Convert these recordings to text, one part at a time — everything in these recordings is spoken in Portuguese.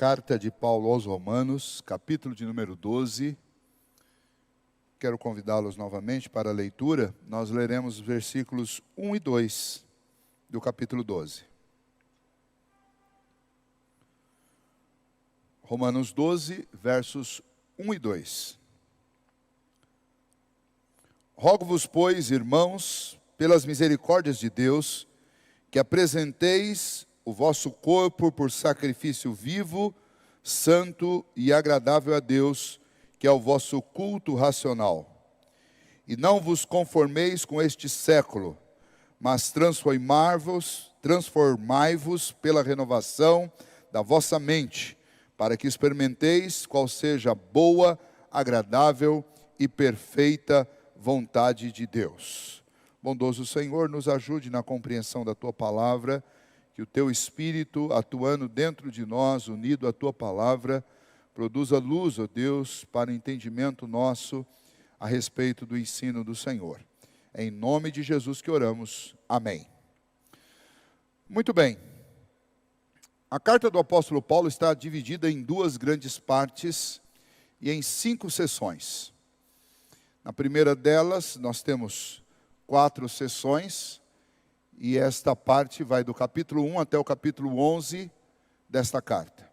Carta de Paulo aos Romanos, capítulo de número 12. Quero convidá-los novamente para a leitura. Nós leremos os versículos 1 e 2 do capítulo 12. Romanos 12, versos 1 e 2. Rogo-vos, pois, irmãos, pelas misericórdias de Deus, que apresenteis o vosso corpo por sacrifício vivo, santo e agradável a Deus, que é o vosso culto racional. E não vos conformeis com este século, mas transformai-vos pela renovação da vossa mente, para que experimenteis qual seja a boa, agradável e perfeita vontade de Deus. Bondoso Senhor, nos ajude na compreensão da Tua palavra, que o Teu Espírito, atuando dentro de nós, unido à Tua palavra, produza luz, ó Deus, para o entendimento nosso a respeito do ensino do Senhor. É em nome de Jesus que oramos. Amém. Muito bem. A carta do apóstolo Paulo está dividida em duas grandes partes e em 5 sessões. Na primeira delas, nós temos 4 sessões, e esta parte vai do capítulo 1 até o capítulo 11 desta carta.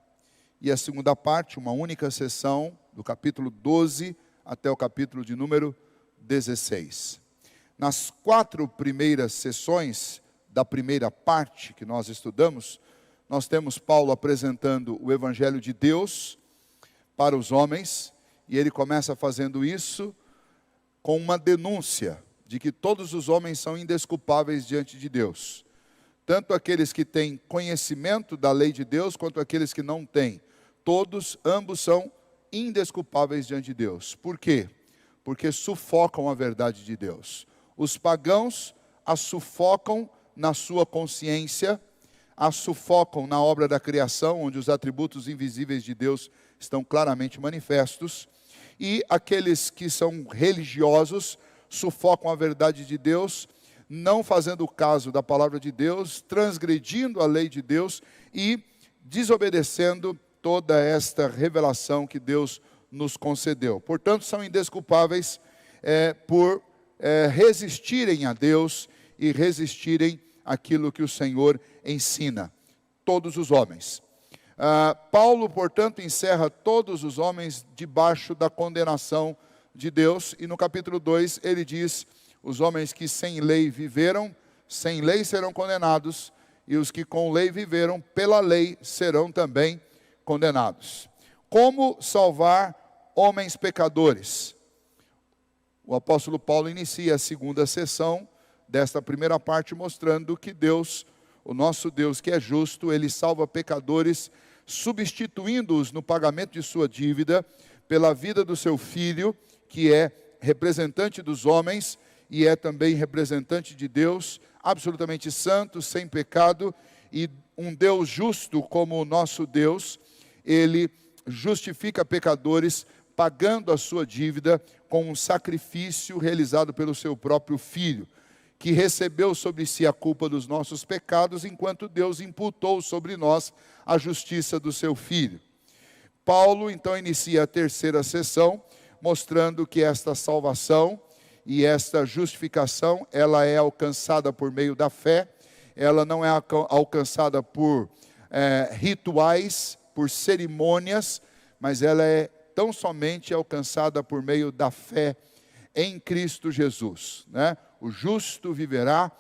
E a segunda parte, uma única sessão, do capítulo 12 até o capítulo de número 16. Nas 4 primeiras sessões da primeira parte que nós estudamos, nós temos Paulo apresentando o Evangelho de Deus para os homens, e ele começa fazendo isso com uma denúncia de que todos os homens são indesculpáveis diante de Deus. Tanto aqueles que têm conhecimento da lei de Deus, quanto aqueles que não têm. Ambos são indesculpáveis diante de Deus. Por quê? Porque sufocam a verdade de Deus. Os pagãos a sufocam na sua consciência, a sufocam na obra da criação, onde os atributos invisíveis de Deus estão claramente manifestos. E aqueles que são religiosos sufocam a verdade de Deus, não fazendo caso da palavra de Deus, transgredindo a lei de Deus e desobedecendo toda esta revelação que Deus nos concedeu. Portanto, são indesculpáveis por resistirem a Deus e resistirem àquilo que o Senhor ensina. Todos os homens. Paulo, portanto, encerra todos os homens debaixo da condenação de Deus, e no capítulo 2 ele diz: os homens que sem lei viveram, sem lei serão condenados, e os que com lei viveram, pela lei serão também condenados. Como salvar homens pecadores? O apóstolo Paulo inicia a segunda sessão desta primeira parte mostrando que Deus, o nosso Deus que é justo, Ele salva pecadores, substituindo-os no pagamento de sua dívida, pela vida do seu Filho, que é representante dos homens e é também representante de Deus, absolutamente santo, sem pecado, e um Deus justo como o nosso Deus. Ele justifica pecadores, pagando a sua dívida com um sacrifício realizado pelo seu próprio Filho, que recebeu sobre si a culpa dos nossos pecados, enquanto Deus imputou sobre nós a justiça do seu Filho. Paulo, então, inicia a terceira sessão, mostrando que esta salvação e esta justificação, ela é alcançada por meio da fé, ela não é alcançada por rituais, por cerimônias, mas ela é tão somente alcançada por meio da fé em Cristo Jesus, né? O justo viverá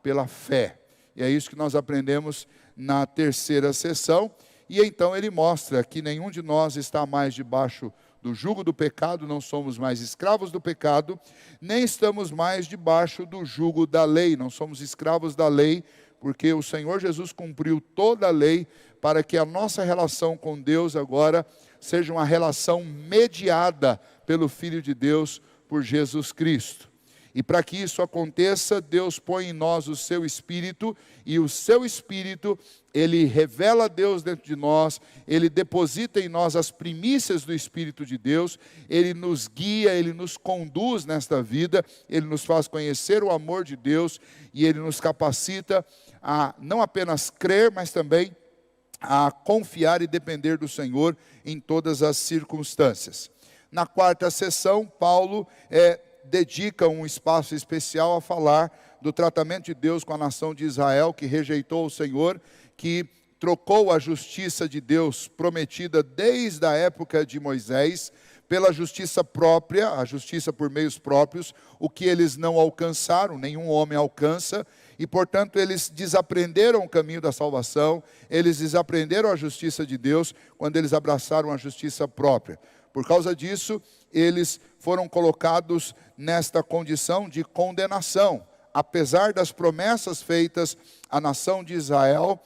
pela fé. E é isso que nós aprendemos na terceira sessão. E então ele mostra que nenhum de nós está mais debaixo do jugo do pecado, não somos mais escravos do pecado, nem estamos mais debaixo do jugo da lei, não somos escravos da lei, porque o Senhor Jesus cumpriu toda a lei para que a nossa relação com Deus agora seja uma relação mediada pelo Filho de Deus, por Jesus Cristo. E para que isso aconteça, Deus põe em nós o seu Espírito, e o seu Espírito, ele revela Deus dentro de nós, ele deposita em nós as primícias do Espírito de Deus, ele nos guia, ele nos conduz nesta vida, ele nos faz conhecer o amor de Deus, e ele nos capacita a não apenas crer, mas também a confiar e depender do Senhor em todas as circunstâncias. Na quarta sessão, Paulo dedica um espaço especial a falar do tratamento de Deus com a nação de Israel, que rejeitou o Senhor, que trocou a justiça de Deus prometida desde a época de Moisés, pela justiça própria, a justiça por meios próprios, o que eles não alcançaram, nenhum homem alcança, e portanto eles desaprenderam o caminho da salvação, eles desaprenderam a justiça de Deus, quando eles abraçaram a justiça própria. Por causa disso, eles foram colocados nesta condição de condenação. Apesar das promessas feitas à nação de Israel,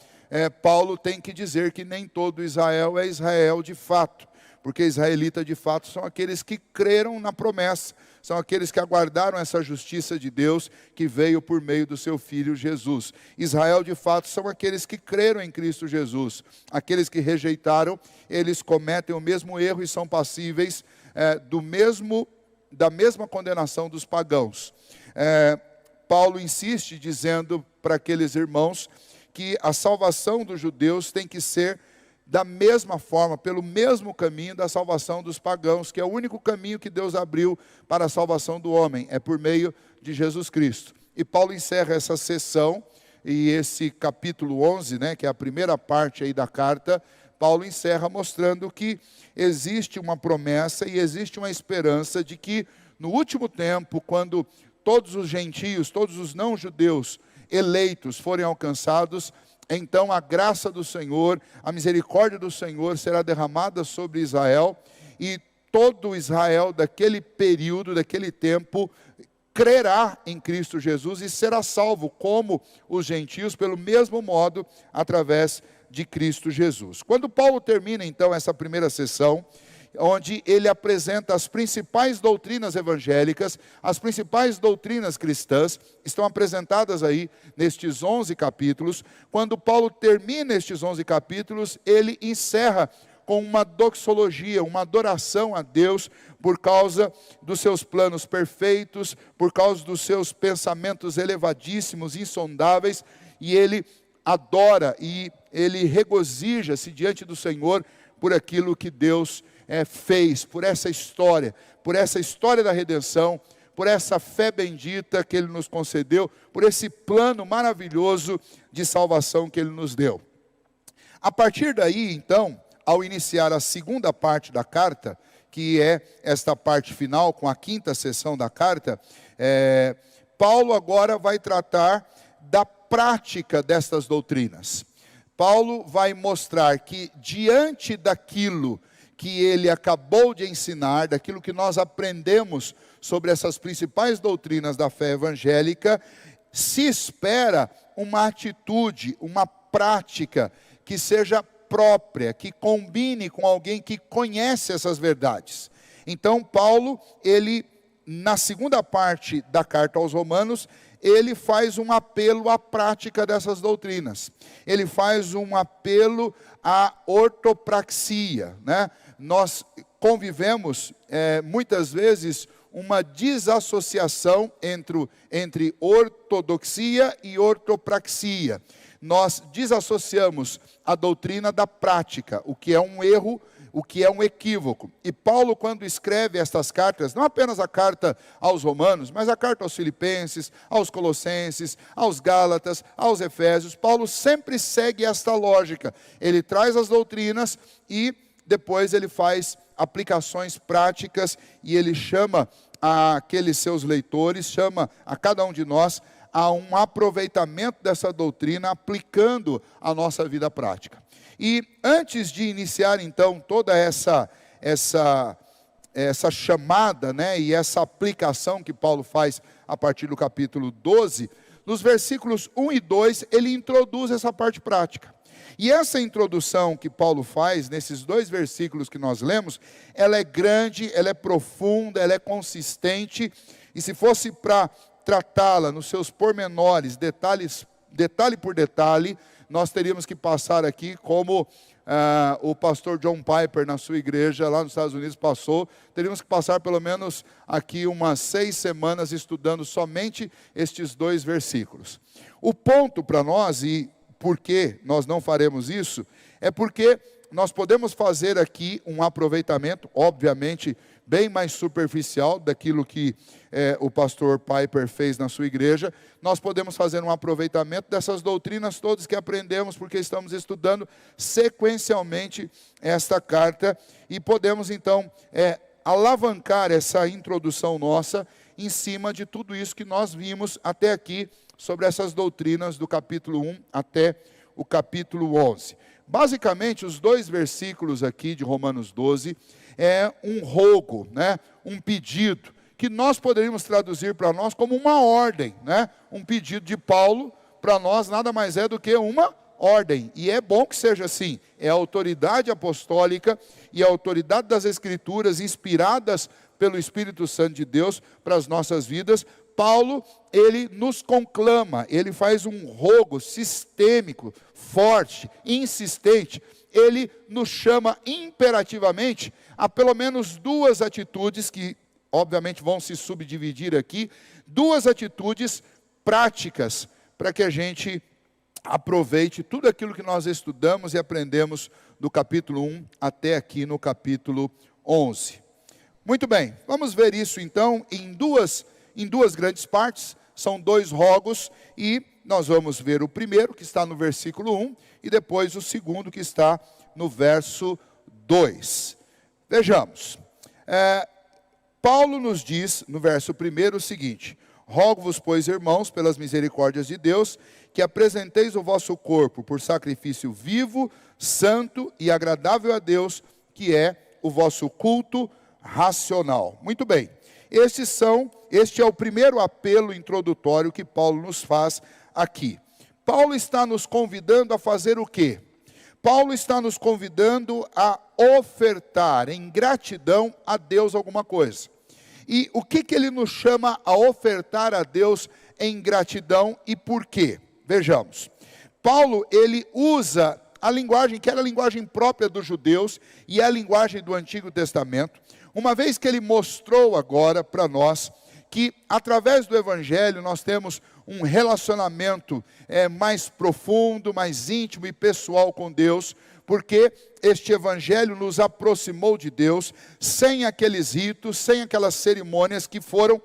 Paulo tem que dizer que nem todo Israel é Israel de fato, porque israelita de fato são aqueles que creram na promessa, são aqueles que aguardaram essa justiça de Deus que veio por meio do seu Filho Jesus. Israel de fato são aqueles que creram em Cristo Jesus. Aqueles que rejeitaram, eles cometem o mesmo erro e são passíveis da mesma condenação dos pagãos. Paulo insiste dizendo para aqueles irmãos que a salvação dos judeus tem que ser da mesma forma, pelo mesmo caminho da salvação dos pagãos, que é o único caminho que Deus abriu para a salvação do homem, é por meio de Jesus Cristo. E Paulo encerra essa sessão, e esse capítulo 11, que é a primeira parte aí da carta, Paulo encerra mostrando que existe uma promessa e existe uma esperança de que no último tempo, quando todos os gentios, todos os não-judeus eleitos forem alcançados, então a graça do Senhor, a misericórdia do Senhor será derramada sobre Israel, e todo Israel daquele período, daquele tempo, crerá em Cristo Jesus e será salvo, como os gentios, pelo mesmo modo, através de Cristo Jesus. Quando Paulo termina então essa primeira sessão, onde ele apresenta as principais doutrinas evangélicas, as principais doutrinas cristãs, estão apresentadas aí nestes 11 capítulos. Quando Paulo termina estes 11 capítulos, ele encerra com uma doxologia, uma adoração a Deus, por causa dos seus planos perfeitos, por causa dos seus pensamentos elevadíssimos, insondáveis, e ele adora e ele regozija-se diante do Senhor por aquilo que Deus fez, por essa história da redenção, por essa fé bendita que Ele nos concedeu, por esse plano maravilhoso de salvação que Ele nos deu. A partir daí, então, ao iniciar a segunda parte da carta, que é esta parte final, com a quinta sessão da carta, Paulo agora vai tratar da prática destas doutrinas. Paulo vai mostrar que diante daquilo que ele acabou de ensinar, daquilo que nós aprendemos sobre essas principais doutrinas da fé evangélica, se espera uma atitude, uma prática que seja própria, que combine com alguém que conhece essas verdades. Então Paulo, ele, na segunda parte da carta aos Romanos, ele faz um apelo à prática dessas doutrinas. Ele faz um apelo à ortopraxia, Nós convivemos, muitas vezes, uma desassociação entre ortodoxia e ortopraxia. Nós desassociamos a doutrina da prática, o que é um erro, o que é um equívoco. E Paulo, quando escreve estas cartas, não apenas a carta aos Romanos, mas a carta aos Filipenses, aos Colossenses, aos Gálatas, aos Efésios, Paulo sempre segue esta lógica. Ele traz as doutrinas e depois ele faz aplicações práticas e ele chama aqueles seus leitores, chama a cada um de nós a um aproveitamento dessa doutrina, aplicando a nossa vida prática. E antes de iniciar então toda essa chamada, e essa aplicação que Paulo faz a partir do capítulo 12, nos versículos 1 e 2, ele introduz essa parte prática. E essa introdução que Paulo faz, nesses 2 versículos que nós lemos, ela é grande, ela é profunda, ela é consistente, e se fosse para tratá-la nos seus pormenores, detalhe por detalhe, nós teríamos que passar aqui como o pastor John Piper na sua igreja lá nos Estados Unidos passou, teríamos que passar pelo menos aqui umas 6 semanas estudando somente estes 2 versículos. O ponto para nós, e por que nós não faremos isso, é porque nós podemos fazer aqui um aproveitamento, obviamente, bem mais superficial daquilo que o pastor Piper fez na sua igreja. Nós podemos fazer um aproveitamento dessas doutrinas todas que aprendemos, porque estamos estudando sequencialmente esta carta, e podemos então alavancar essa introdução nossa em cima de tudo isso que nós vimos até aqui, sobre essas doutrinas do capítulo 1 até o capítulo 11. Basicamente, os 2 versículos aqui de Romanos 12 é um rogo, né? Um pedido, que nós poderíamos traduzir para nós como uma ordem, né? Um pedido de Paulo para nós nada mais é do que uma ordem, e é bom que seja assim. É a autoridade apostólica e a autoridade das Escrituras, inspiradas pelo Espírito Santo de Deus para as nossas vidas. Paulo, ele nos conclama, ele faz um rogo sistêmico, forte, insistente. Ele nos chama imperativamente a pelo menos 2 atitudes, que obviamente vão se subdividir aqui, 2 atitudes práticas, para que a gente aproveite tudo aquilo que nós estudamos e aprendemos do capítulo 1 até aqui no capítulo 11. Muito bem, vamos ver isso então em duas grandes partes. São 2 rogos, e nós vamos ver o primeiro, que está no versículo 1, e depois o segundo, que está no verso 2. Vejamos. Paulo nos diz, no verso 1, o seguinte: rogo-vos, pois, irmãos, pelas misericórdias de Deus, que apresenteis o vosso corpo por sacrifício vivo, santo e agradável a Deus, que é o vosso culto racional. Muito bem. Este é o primeiro apelo introdutório que Paulo nos faz aqui. Paulo está nos convidando a fazer o quê? Paulo está nos convidando a ofertar em gratidão a Deus alguma coisa. E o que ele nos chama a ofertar a Deus em gratidão e por quê? Vejamos. Paulo, ele usa a linguagem que era a linguagem própria dos judeus e a linguagem do Antigo Testamento, uma vez que ele mostrou agora para nós que através do Evangelho nós temos um relacionamento mais profundo, mais íntimo e pessoal com Deus, porque este Evangelho nos aproximou de Deus, sem aqueles ritos, sem aquelas cerimônias que foram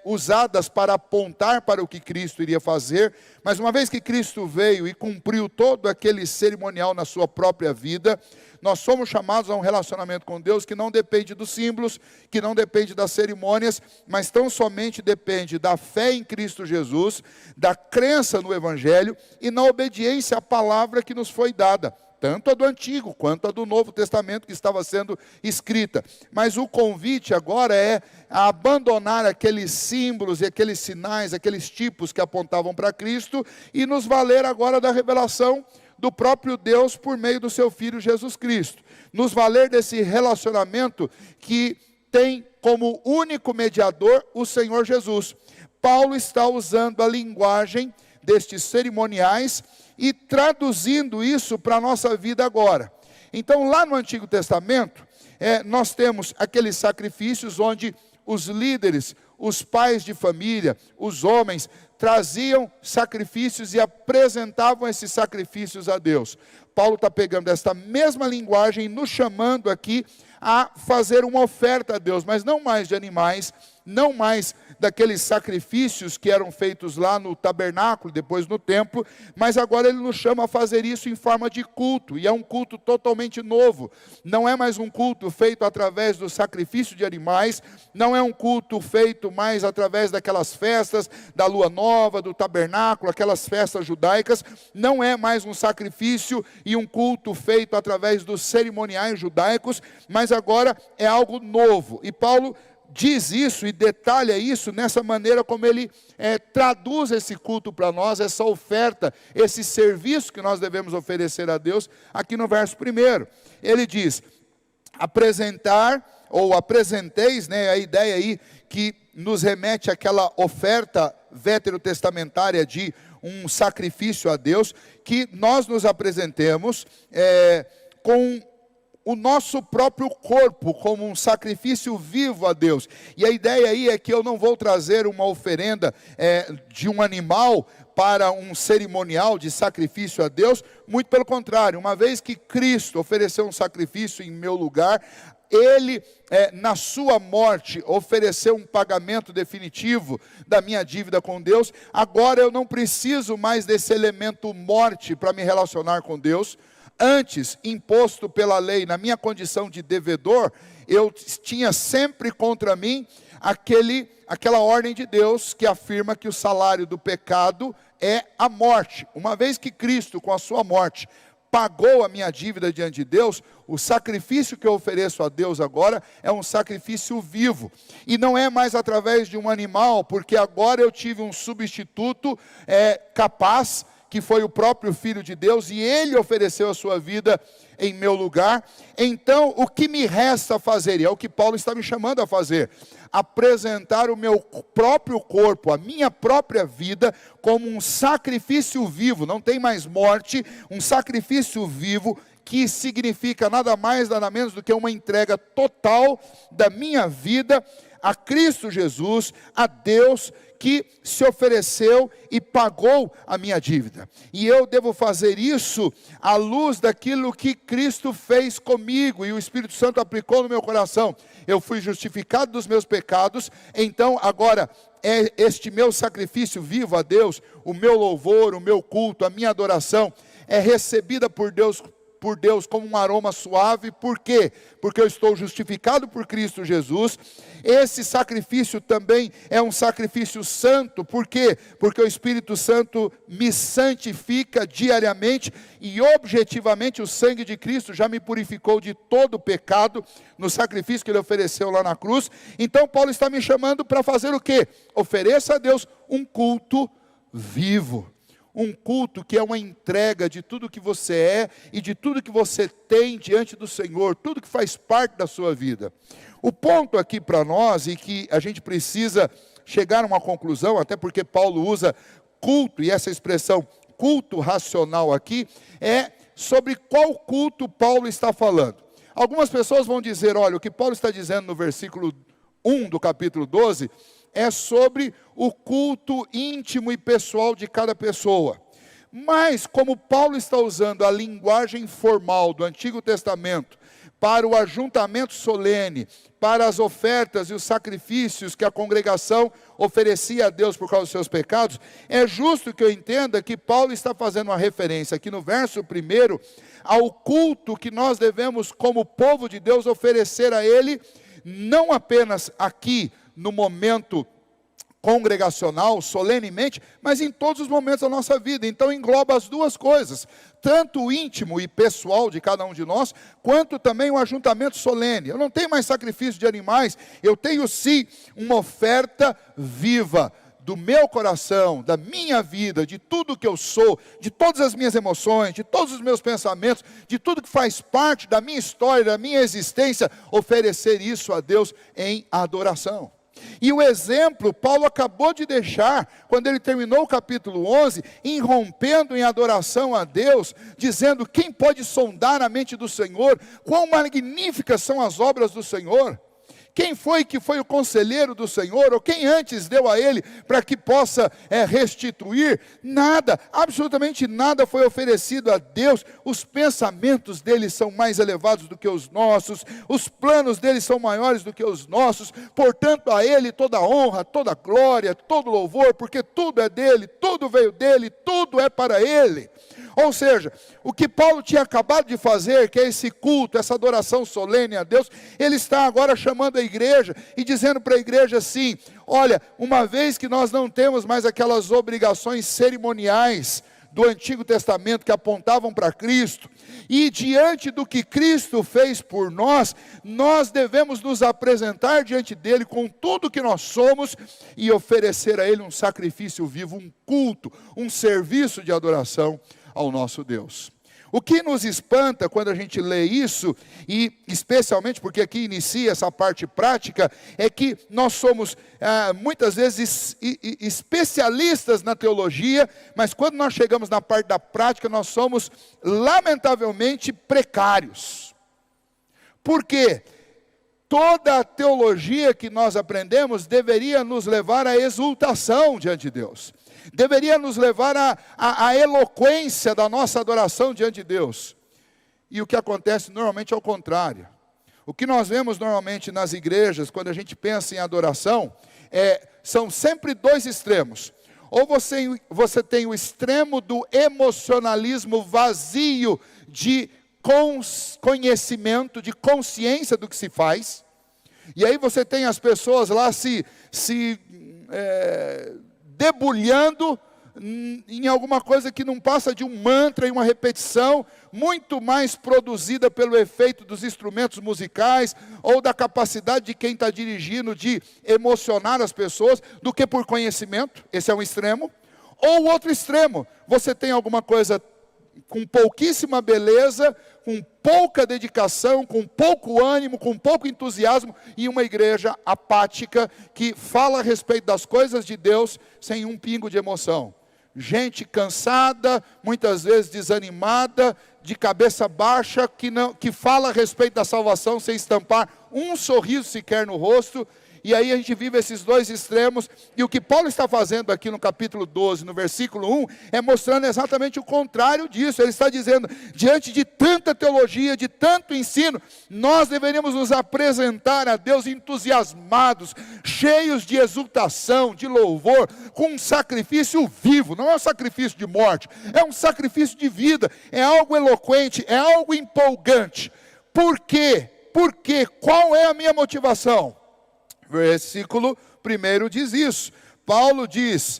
usadas para apontar para o que Cristo iria fazer. Mas uma vez que Cristo veio e cumpriu todo aquele cerimonial na sua própria vida, nós somos chamados a um relacionamento com Deus que não depende dos símbolos, que não depende das cerimônias, mas tão somente depende da fé em Cristo Jesus, da crença no Evangelho e na obediência à palavra que nos foi dada, tanto a do Antigo quanto a do Novo Testamento que estava sendo escrita. Mas o convite agora é a abandonar aqueles símbolos e aqueles sinais, aqueles tipos que apontavam para Cristo, e nos valer agora da revelação do próprio Deus por meio do seu Filho Jesus Cristo. Nos valer desse relacionamento que tem como único mediador o Senhor Jesus. Paulo está usando a linguagem destes cerimoniais e traduzindo isso para a nossa vida agora. Então, lá no Antigo Testamento, nós temos aqueles sacrifícios onde os líderes, os pais de família, os homens, traziam sacrifícios e apresentavam esses sacrifícios a Deus. Paulo está pegando esta mesma linguagem e nos chamando aqui a fazer uma oferta a Deus, mas não mais de animais, não mais daqueles sacrifícios que eram feitos lá no tabernáculo, depois no templo, mas agora ele nos chama a fazer isso em forma de culto, e é um culto totalmente novo. Não é mais um culto feito através do sacrifício de animais, não é um culto feito mais através daquelas festas da lua nova, do tabernáculo, aquelas festas judaicas. Não é mais um sacrifício e um culto feito através dos cerimoniais judaicos, mas agora é algo novo. E Paulo diz isso e detalha isso nessa maneira como ele traduz esse culto para nós, essa oferta, esse serviço que nós devemos oferecer a Deus, aqui no verso 1. Ele diz: apresentar, ou apresenteis, a ideia aí que nos remete àquela oferta veterotestamentária de um sacrifício a Deus, que nós nos apresentemos com o nosso próprio corpo como um sacrifício vivo a Deus. E a ideia aí é que eu não vou trazer uma oferenda de um animal para um cerimonial de sacrifício a Deus, muito pelo contrário, uma vez que Cristo ofereceu um sacrifício em meu lugar, Ele, na sua morte, ofereceu um pagamento definitivo da minha dívida com Deus. Agora eu não preciso mais desse elemento morte para me relacionar com Deus. Antes, imposto pela lei, na minha condição de devedor, eu tinha sempre contra mim aquela ordem de Deus que afirma que o salário do pecado é a morte. Uma vez que Cristo, com a sua morte, pagou a minha dívida diante de Deus, o sacrifício que eu ofereço a Deus agora é um sacrifício vivo. E não é mais através de um animal, porque agora eu tive um substituto capaz, que foi o próprio Filho de Deus, e Ele ofereceu a sua vida em meu lugar. Então, o que me resta fazer, e é o que Paulo está me chamando a fazer, apresentar o meu próprio corpo, a minha própria vida, como um sacrifício vivo, não tem mais morte, um sacrifício vivo, que significa nada mais, nada menos do que uma entrega total da minha vida a Cristo Jesus, a Deus, que se ofereceu e pagou a minha dívida. E eu devo fazer isso à luz daquilo que Cristo fez comigo e o Espírito Santo aplicou no meu coração. Eu fui justificado dos meus pecados, então agora é este meu sacrifício vivo a Deus, o meu louvor, o meu culto, a minha adoração é recebida por Deus como um aroma suave. Por quê? Porque eu estou justificado por Cristo Jesus. Esse sacrifício também é um sacrifício santo. Por quê? Porque o Espírito Santo me santifica diariamente e objetivamente o sangue de Cristo já me purificou de todo o pecado no sacrifício que Ele ofereceu lá na cruz. Então Paulo está me chamando para fazer o quê? Ofereça a Deus um culto vivo. Um culto que é uma entrega de tudo que você é e de tudo que você tem diante do Senhor, tudo que faz parte da sua vida. O ponto aqui para nós, e que a gente precisa chegar a uma conclusão, até porque Paulo usa culto, e essa expressão culto racional aqui, é sobre qual culto Paulo está falando. Algumas pessoas vão dizer, olha, o que Paulo está dizendo no versículo 1 do capítulo 12, é sobre o culto íntimo e pessoal de cada pessoa. Mas, como Paulo está usando a linguagem formal do Antigo Testamento para o ajuntamento solene, para as ofertas e os sacrifícios que a congregação oferecia a Deus por causa dos seus pecados, é justo que eu entenda que Paulo está fazendo uma referência aqui no verso 1 ao culto que nós devemos, como povo de Deus, oferecer a Ele, não apenas aqui, no momento congregacional, solenemente, mas em todos os momentos da nossa vida. Então engloba as duas coisas, tanto o íntimo e pessoal de cada um de nós, quanto também o ajuntamento solene. Eu não tenho mais sacrifício de animais, eu tenho sim uma oferta viva do meu coração, da minha vida, de tudo que eu sou, de todas as minhas emoções, de todos os meus pensamentos, de tudo que faz parte da minha história, da minha existência, oferecer isso a Deus em adoração. E o exemplo Paulo acabou de deixar, quando ele terminou o capítulo 11, irrompendo em adoração a Deus, dizendo, quem pode sondar a mente do Senhor? Quão magníficas são as obras do Senhor? Quem foi que foi o conselheiro do Senhor? Ou quem antes deu a ele para que possa restituir? Nada, absolutamente nada foi oferecido a Deus. Os pensamentos dele são mais elevados do que os nossos. Os planos dele são maiores do que os nossos. Portanto, a ele toda honra, toda glória, todo louvor, porque tudo é dele, tudo veio dele, tudo é para ele. Ou seja, o que Paulo tinha acabado de fazer, que é esse culto, essa adoração solene a Deus, ele está agora chamando a igreja e dizendo para a igreja assim, olha, uma vez que nós não temos mais aquelas obrigações cerimoniais do Antigo Testamento que apontavam para Cristo, e diante do que Cristo fez por nós, nós devemos nos apresentar diante dele com tudo que nós somos e oferecer a ele um sacrifício vivo, um culto, um serviço de adoração ao nosso Deus. O que nos espanta quando a gente lê isso, e especialmente porque aqui inicia essa parte prática, é que nós somos muitas vezes especialistas na teologia, mas quando nós chegamos na parte da prática, nós somos lamentavelmente precários. Por quê? Toda a teologia que nós aprendemos deveria nos levar à exultação diante de Deus. Deveria nos levar à eloquência da nossa adoração diante de Deus. E o que acontece normalmente é o contrário. O que nós vemos normalmente nas igrejas, quando a gente pensa em adoração, são sempre dois extremos. Ou você tem o extremo do emocionalismo vazio de conhecimento, de consciência do que se faz. E aí você tem as pessoas lá se debulhando em alguma coisa que não passa de um mantra e uma repetição, muito mais produzida pelo efeito dos instrumentos musicais, ou da capacidade de quem está dirigindo de emocionar as pessoas, do que por conhecimento. Esse é um extremo. Ou o outro extremo, você tem alguma coisa com pouquíssima beleza, com pouca dedicação, com pouco ânimo, com pouco entusiasmo, e uma igreja apática que fala a respeito das coisas de Deus sem um pingo de emoção. Gente cansada, muitas vezes desanimada, de cabeça baixa, que fala a respeito da salvação sem estampar um sorriso sequer no rosto. E aí a gente vive esses dois extremos, e o que Paulo está fazendo aqui no capítulo 12, no versículo 1, é mostrando exatamente o contrário disso. Ele está dizendo, diante de tanta teologia, de tanto ensino, nós deveríamos nos apresentar a Deus entusiasmados, cheios de exultação, de louvor, com um sacrifício vivo. Não é um sacrifício de morte, é um sacrifício de vida, é algo eloquente, é algo empolgante. Por quê? Por quê? Qual é a minha motivação? Versículo 1 diz isso. Paulo diz,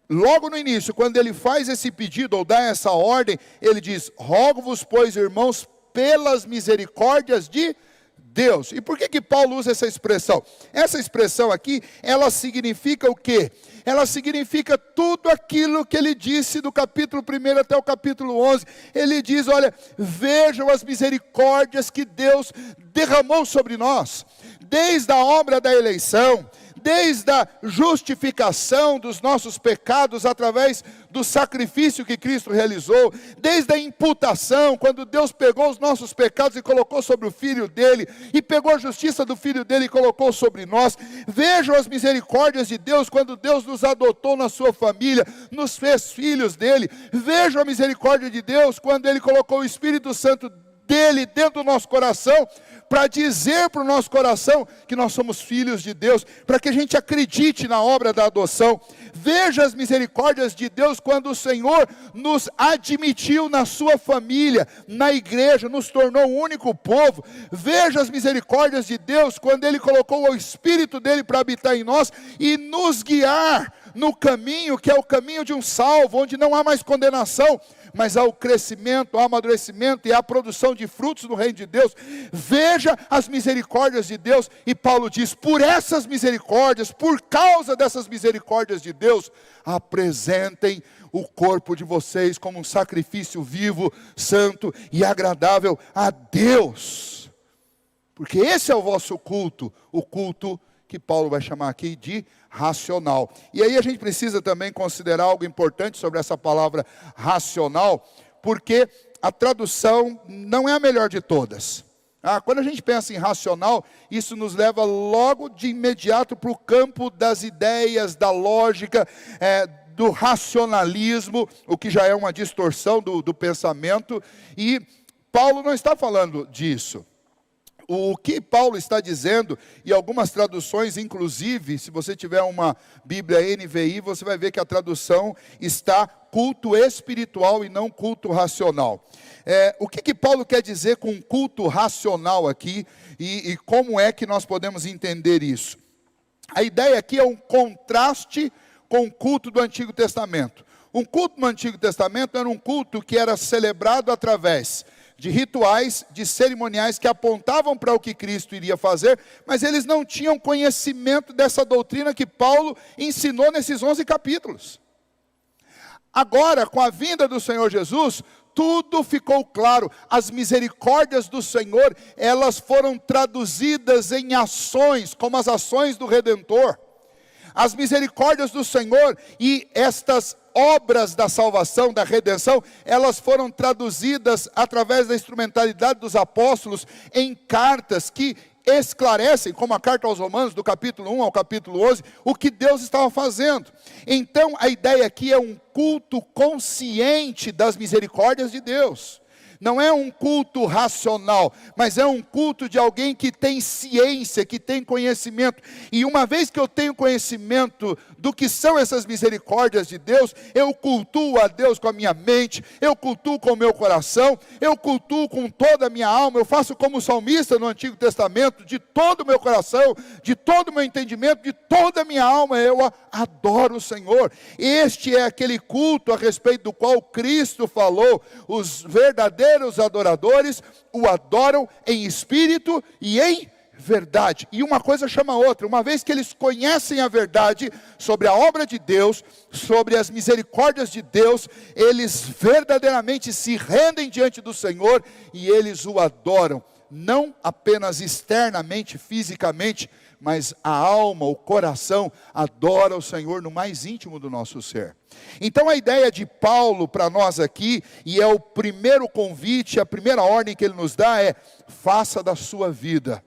logo no início, quando ele faz esse pedido, ou dá essa ordem, ele diz, rogo-vos, pois, irmãos, pelas misericórdias de Deus. E por que Paulo usa essa expressão? Essa expressão aqui, ela significa o quê? Ela significa tudo aquilo que ele disse do capítulo 1 até o capítulo 11. Ele diz, olha, vejam as misericórdias que Deus derramou sobre nós, desde a obra da eleição, desde a justificação dos nossos pecados através do sacrifício que Cristo realizou, desde a imputação, quando Deus pegou os nossos pecados e colocou sobre o Filho dele, e pegou a justiça do Filho dele e colocou sobre nós. Vejam as misericórdias de Deus, quando Deus nos adotou na sua família, nos fez filhos dele. Vejam a misericórdia de Deus, quando ele colocou o Espírito Santo dele dentro do nosso coração, para dizer para o nosso coração que nós somos filhos de Deus, para que a gente acredite na obra da adoção. Veja as misericórdias de Deus quando o Senhor nos admitiu na sua família, na igreja, nos tornou um único povo. Veja as misericórdias de Deus quando Ele colocou o Espírito dele para habitar em nós e nos guiar no caminho que é o caminho de um salvo, onde não há mais condenação, mas há o crescimento, há o amadurecimento e há a produção de frutos no reino de Deus. Veja as misericórdias de Deus, e Paulo diz, por essas misericórdias, por causa dessas misericórdias de Deus, apresentem o corpo de vocês como um sacrifício vivo, santo e agradável a Deus, porque esse é o vosso culto, o culto que Paulo vai chamar aqui de racional. E aí a gente precisa também considerar algo importante sobre essa palavra racional, porque a tradução não é a melhor de todas. Quando a gente pensa em racional, isso nos leva logo de imediato para o campo das ideias, da lógica, do racionalismo, o que já é uma distorção do pensamento, e Paulo não está falando disso. O que Paulo está dizendo, e algumas traduções, inclusive, se você tiver uma Bíblia NVI, você vai ver que a tradução está culto espiritual e não culto racional. O que Paulo quer dizer com culto racional aqui, e como é que nós podemos entender isso? A ideia aqui é um contraste com o culto do Antigo Testamento. Um culto no Antigo Testamento era um culto que era celebrado através de rituais, de cerimoniais que apontavam para o que Cristo iria fazer, mas eles não tinham conhecimento dessa doutrina que Paulo ensinou nesses 11 capítulos. Agora, com a vinda do Senhor Jesus, tudo ficou claro. As misericórdias do Senhor, elas foram traduzidas em ações, como as ações do Redentor. As misericórdias do Senhor e estas obras da salvação, da redenção, elas foram traduzidas através da instrumentalidade dos apóstolos em cartas que esclarecem, como a carta aos Romanos, do capítulo 1 ao capítulo 11, o que Deus estava fazendo. Então, a ideia aqui é um culto consciente das misericórdias de Deus. Não é um culto racional, mas é um culto de alguém que tem ciência, que tem conhecimento. E uma vez que eu tenho conhecimento do que são essas misericórdias de Deus, eu cultuo a Deus com a minha mente, eu cultuo com o meu coração, eu cultuo com toda a minha alma, eu faço como o salmista no Antigo Testamento, de todo o meu coração, de todo o meu entendimento, de toda a minha alma, eu adoro o Senhor. Este é aquele culto a respeito do qual Cristo falou, os verdadeiros adoradores o adoram em espírito e em verdade. E uma coisa chama a outra. Uma vez que eles conhecem a verdade sobre a obra de Deus, sobre as misericórdias de Deus, eles verdadeiramente se rendem diante do Senhor e eles o adoram, não apenas externamente, fisicamente, mas a alma, o coração adora o Senhor no mais íntimo do nosso ser. Então a ideia de Paulo para nós aqui, e é o primeiro convite, a primeira ordem que ele nos dá é: faça da sua vida,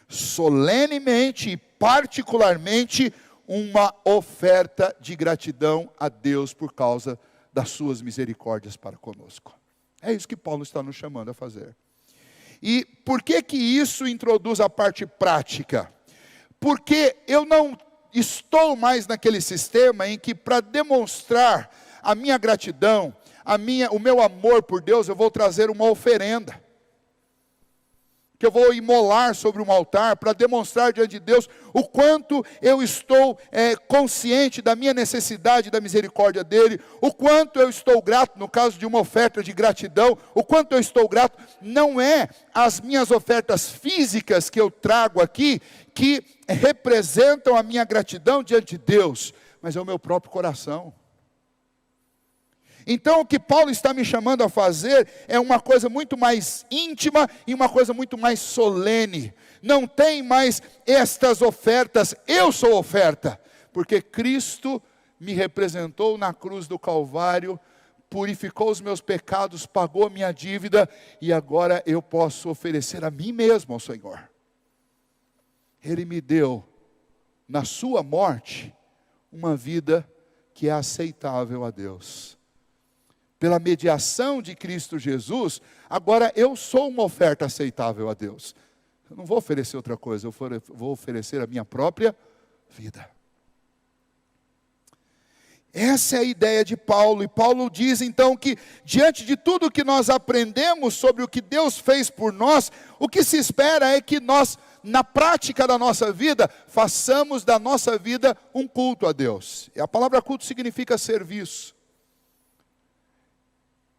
solenemente e particularmente, uma oferta de gratidão a Deus por causa das suas misericórdias para conosco. É isso que Paulo está nos chamando a fazer. E por que que isso introduz a parte prática? Porque eu não estou mais naquele sistema em que, para demonstrar a minha gratidão, o meu amor por Deus, eu vou trazer uma oferenda, que eu vou imolar sobre um altar, para demonstrar diante de Deus o quanto eu estou consciente da minha necessidade, da misericórdia dEle, o quanto eu estou grato, no caso de uma oferta de gratidão, o quanto eu estou grato. Não é as minhas ofertas físicas que eu trago aqui, que representam a minha gratidão diante de Deus, mas é o meu próprio coração. Então o que Paulo está me chamando a fazer é uma coisa muito mais íntima e uma coisa muito mais solene. Não tem mais estas ofertas, eu sou oferta, porque Cristo me representou na cruz do Calvário, purificou os meus pecados, pagou a minha dívida, e agora eu posso oferecer a mim mesmo ao Senhor. Ele me deu, na sua morte, uma vida que é aceitável a Deus. Pela mediação de Cristo Jesus, agora eu sou uma oferta aceitável a Deus. Eu não vou oferecer outra coisa, eu vou oferecer a minha própria vida. Essa é a ideia de Paulo, e Paulo diz então que, diante de tudo que nós aprendemos sobre o que Deus fez por nós, o que se espera é que nós, na prática da nossa vida, façamos da nossa vida um culto a Deus. E a palavra culto significa serviço.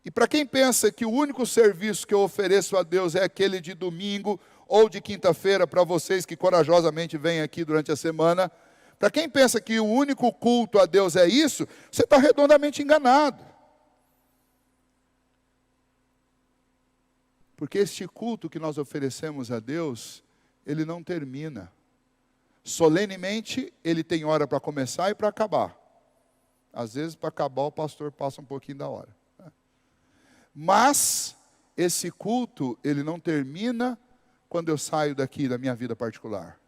E para quem pensa que o único serviço que eu ofereço a Deus é aquele de domingo ou de quinta-feira, para vocês que corajosamente vêm aqui durante a semana, para quem pensa que o único culto a Deus é isso, você está redondamente enganado. Porque este culto que nós oferecemos a Deus, ele não termina. Solenemente, ele tem hora para começar e para acabar. Às vezes, para acabar, o pastor passa um pouquinho da hora. Mas esse culto, ele não termina quando eu saio daqui da minha vida particular.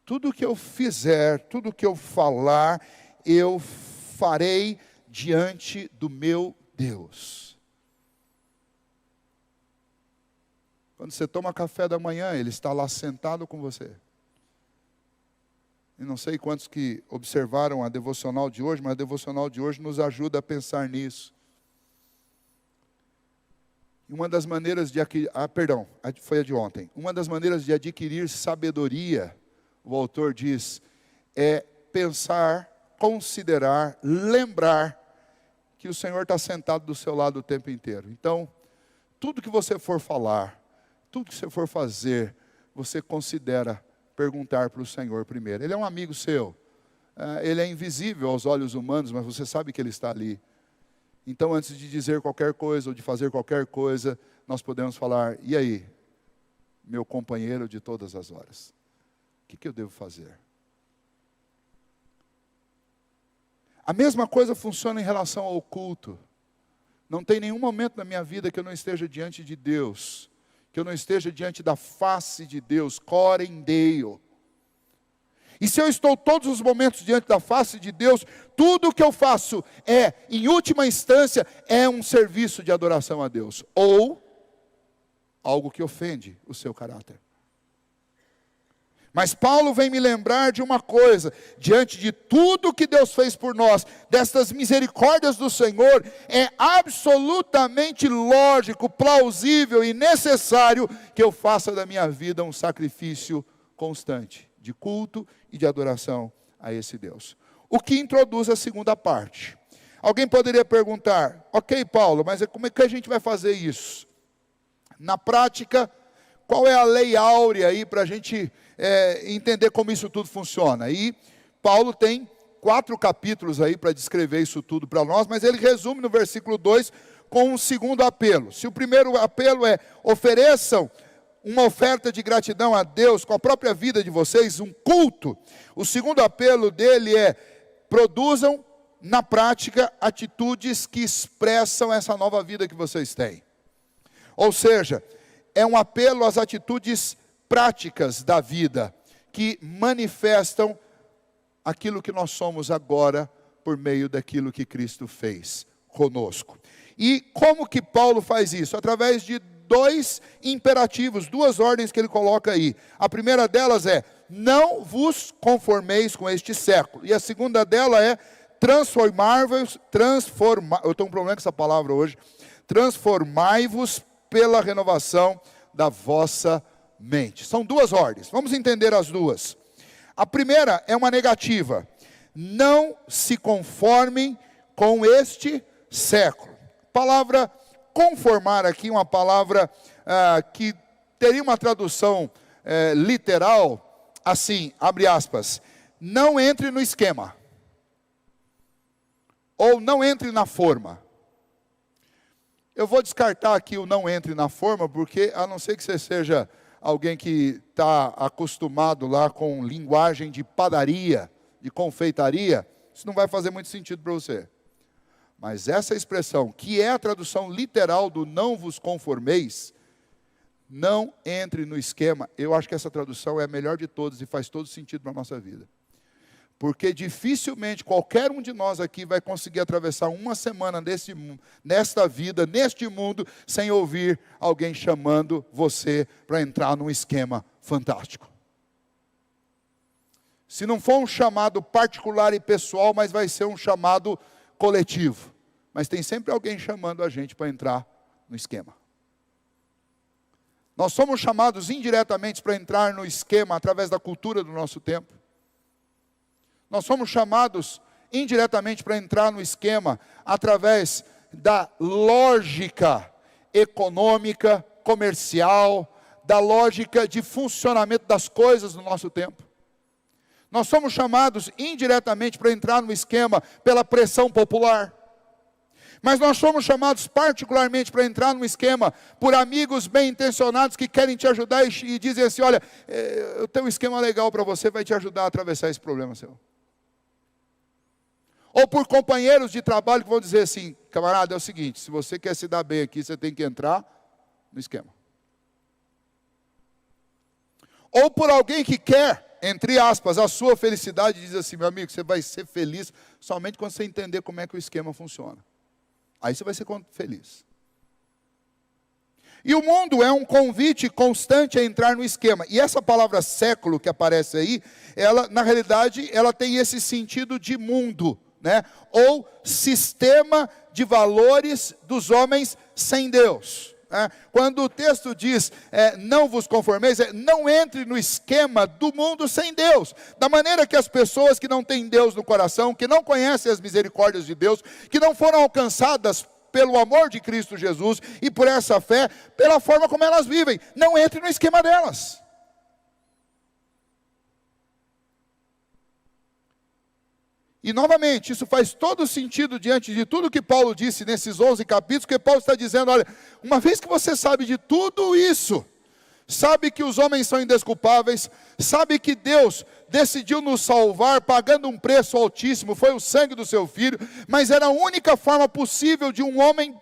Tudo que eu fizer, tudo que eu falar, eu farei diante do meu Deus. Quando você toma café da manhã, Ele está lá sentado com você. E não sei quantos que observaram a devocional de hoje, mas a devocional de hoje nos ajuda a pensar nisso. Uma das maneiras de foi a de ontem. Uma das maneiras de adquirir sabedoria, o autor diz, é pensar, considerar, lembrar que o Senhor está sentado do seu lado o tempo inteiro. Então, tudo que você for falar, tudo que você for fazer, você considera perguntar para o Senhor primeiro. Ele é um amigo seu. Ele é invisível aos olhos humanos, mas você sabe que Ele está ali. Então, antes de dizer qualquer coisa ou de fazer qualquer coisa, nós podemos falar: e aí, meu companheiro de todas as horas, o que eu devo fazer? A mesma coisa funciona em relação ao culto. Não tem nenhum momento na minha vida que eu não esteja diante de Deus, que eu não esteja diante da face de Deus, corendeo. E se eu estou todos os momentos diante da face de Deus, tudo o que eu faço em última instância, é um serviço de adoração a Deus. Ou algo que ofende o seu caráter. Mas Paulo vem me lembrar de uma coisa: diante de tudo que Deus fez por nós, destas misericórdias do Senhor, é absolutamente lógico, plausível e necessário que eu faça da minha vida um sacrifício constante, de culto e de adoração a esse Deus. O que introduz a segunda parte. Alguém poderia perguntar: ok, Paulo, mas como é que a gente vai fazer isso? Na prática, qual é a lei áurea aí para a gente entender como isso tudo funciona? E Paulo tem 4 capítulos aí para descrever isso tudo para nós, mas ele resume no versículo 2 com um segundo apelo. Se o primeiro apelo é: ofereçam uma oferta de gratidão a Deus com a própria vida de vocês, um culto. O segundo apelo dele é: produzam na prática atitudes que expressam essa nova vida que vocês têm. Ou seja, é um apelo às atitudes práticas da vida, que manifestam aquilo que nós somos agora, por meio daquilo que Cristo fez conosco. E como que Paulo faz isso? Através de 2 imperativos, 2 ordens que ele coloca aí. A primeira delas é: não vos conformeis com este século. E a segunda dela é: transformai-vos, eu estou com um problema com essa palavra hoje, transformai-vos pela renovação da vossa mente. São 2 ordens, vamos entender as 2. A primeira é uma negativa: não se conformem com este século. Palavra conformar aqui, uma palavra que teria uma tradução literal, assim, abre aspas: não entre no esquema, ou não entre na forma. Eu vou descartar aqui o não entre na forma, porque a não ser que você seja alguém que está acostumado lá com linguagem de padaria, de confeitaria, isso não vai fazer muito sentido para você. Mas essa expressão, que é a tradução literal do não vos conformeis, não entre no esquema, eu acho que essa tradução é a melhor de todas e faz todo sentido para a nossa vida. Porque dificilmente qualquer um de nós aqui vai conseguir atravessar uma semana nesta vida, neste mundo, sem ouvir alguém chamando você para entrar num esquema fantástico. Se não for um chamado particular e pessoal, mas vai ser um chamado coletivo. Mas tem sempre alguém chamando a gente para entrar no esquema. Nós somos chamados indiretamente para entrar no esquema através da cultura do nosso tempo. Nós somos chamados indiretamente para entrar no esquema através da lógica econômica, comercial, da lógica de funcionamento das coisas no nosso tempo. Nós somos chamados indiretamente para entrar no esquema pela pressão popular. Mas nós somos chamados particularmente para entrar no esquema por amigos bem intencionados que querem te ajudar e dizem assim: olha, eu tenho um esquema legal para você, vai te ajudar a atravessar esse problema seu. Ou por companheiros de trabalho que vão dizer assim: camarada, é o seguinte, se você quer se dar bem aqui, você tem que entrar no esquema. Ou por alguém que quer, entre aspas, a sua felicidade, diz assim: meu amigo, você vai ser feliz somente quando você entender como é que o esquema funciona. Aí você vai ser feliz. E o mundo é um convite constante a entrar no esquema. E essa palavra século que aparece aí, ela, na realidade, ela tem esse sentido de mundo, né? Ou sistema de valores dos homens sem Deus. Quando o texto diz, não vos conformeis, não entre no esquema do mundo sem Deus. Da maneira que as pessoas que não têm Deus no coração, que não conhecem as misericórdias de Deus, que não foram alcançadas pelo amor de Cristo Jesus e por essa fé, pela forma como elas vivem, não entre no esquema delas. E novamente, isso faz todo sentido diante de tudo que Paulo disse nesses 11 capítulos, porque Paulo está dizendo: olha, uma vez que você sabe de tudo isso, sabe que os homens são indesculpáveis, sabe que Deus decidiu nos salvar pagando um preço altíssimo, foi o sangue do seu Filho, mas era a única forma possível de um homem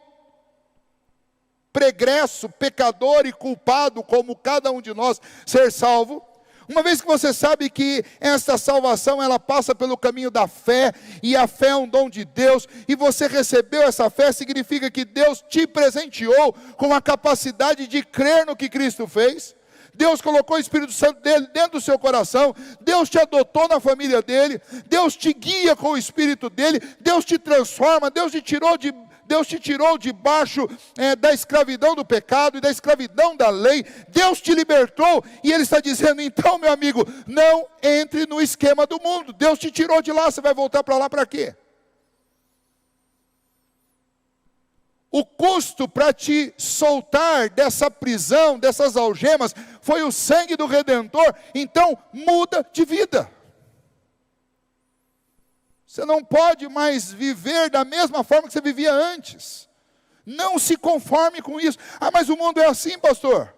pregresso, pecador e culpado como cada um de nós ser salvo. Uma vez que você sabe que esta salvação ela passa pelo caminho da fé, e a fé é um dom de Deus, e você recebeu essa fé, significa que Deus te presenteou com a capacidade de crer no que Cristo fez. Deus colocou o Espírito Santo dele dentro do seu coração, Deus te adotou na família dele, Deus te guia com o Espírito dele, Deus te transforma, Deus te tirou debaixo da escravidão do pecado e da escravidão da lei. Deus te libertou, e Ele está dizendo: então, meu amigo, não entre no esquema do mundo. Deus te tirou de lá, você vai voltar para lá para quê? O custo para te soltar dessa prisão, dessas algemas, foi o sangue do Redentor. Então muda de vida. Você não pode mais viver da mesma forma que você vivia antes. Não se conforme com isso. Ah, mas o mundo é assim, pastor.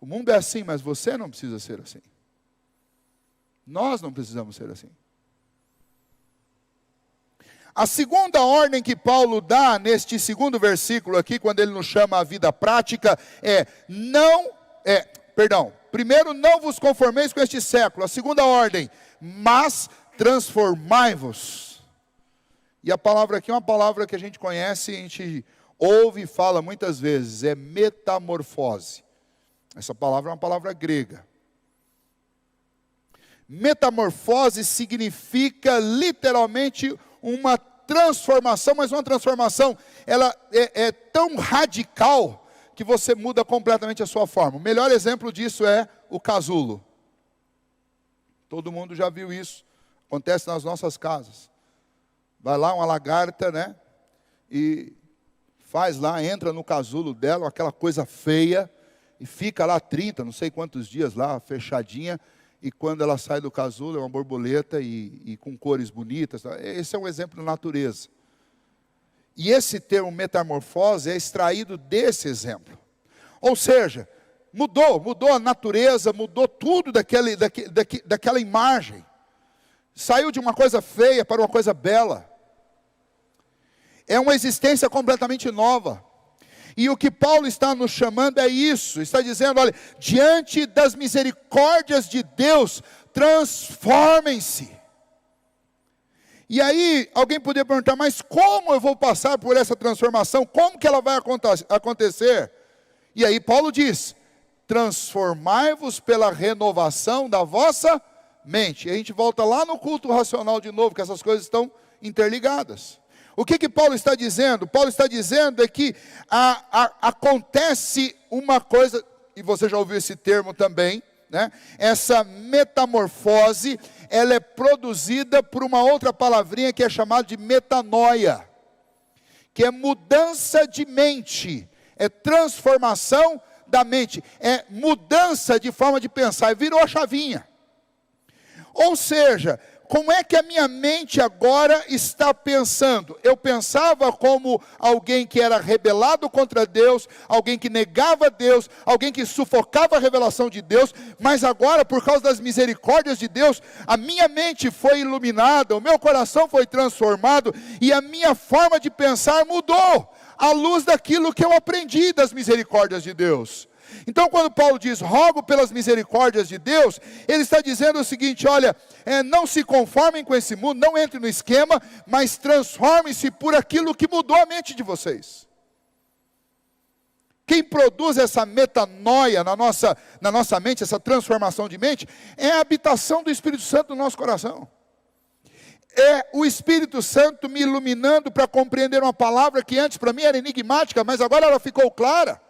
O mundo é assim, mas você não precisa ser assim. Nós não precisamos ser assim. A segunda ordem que Paulo dá neste segundo versículo aqui, quando ele nos chama à vida prática, primeiro, não vos conformeis com este século. A segunda ordem, mas transformai-vos. E a palavra aqui é uma palavra que a gente conhece, a gente ouve e fala muitas vezes, é metamorfose. Essa palavra é uma palavra grega. Metamorfose significa literalmente uma transformação, mas uma transformação, ela é tão radical que você muda completamente a sua forma. O melhor exemplo disso é o casulo. Todo mundo já viu isso, acontece nas nossas casas. Vai lá uma lagarta, né, e faz lá, entra no casulo dela, aquela coisa feia, e fica lá 30, não sei quantos dias lá, fechadinha, e quando ela sai do casulo, é uma borboleta e com cores bonitas. Esse é um exemplo da natureza. E esse termo metamorfose é extraído desse exemplo. Ou seja, mudou a natureza, mudou tudo daquela imagem. Saiu de uma coisa feia para uma coisa bela. É uma existência completamente nova. E o que Paulo está nos chamando é isso, está dizendo, olha, diante das misericórdias de Deus, transformem-se. E aí, alguém poderia perguntar, mas como eu vou passar por essa transformação? Como que ela vai acontecer? E aí Paulo diz, transformai-vos pela renovação da vossa mente. E a gente volta lá no culto racional de novo, que essas coisas estão interligadas. O que Paulo está dizendo? Paulo está dizendo é que acontece uma coisa, e você já ouviu esse termo também, né? Essa metamorfose, ela é produzida por uma outra palavrinha que é chamada de metanoia, que é mudança de mente, é transformação da mente, é mudança de forma de pensar, virou a chavinha. Ou seja, como é que a minha mente agora está pensando? Eu pensava como alguém que era rebelado contra Deus, alguém que negava Deus, alguém que sufocava a revelação de Deus, mas agora, por causa das misericórdias de Deus, a minha mente foi iluminada, o meu coração foi transformado, e a minha forma de pensar mudou, à luz daquilo que eu aprendi das misericórdias de Deus. Então quando Paulo diz, rogo pelas misericórdias de Deus, ele está dizendo o seguinte, olha, não se conformem com esse mundo, não entrem no esquema, mas transformem-se por aquilo que mudou a mente de vocês. Quem produz essa metanoia na nossa mente, essa transformação de mente, é a habitação do Espírito Santo no nosso coração. É o Espírito Santo me iluminando para compreender uma palavra que antes para mim era enigmática, mas agora ela ficou clara.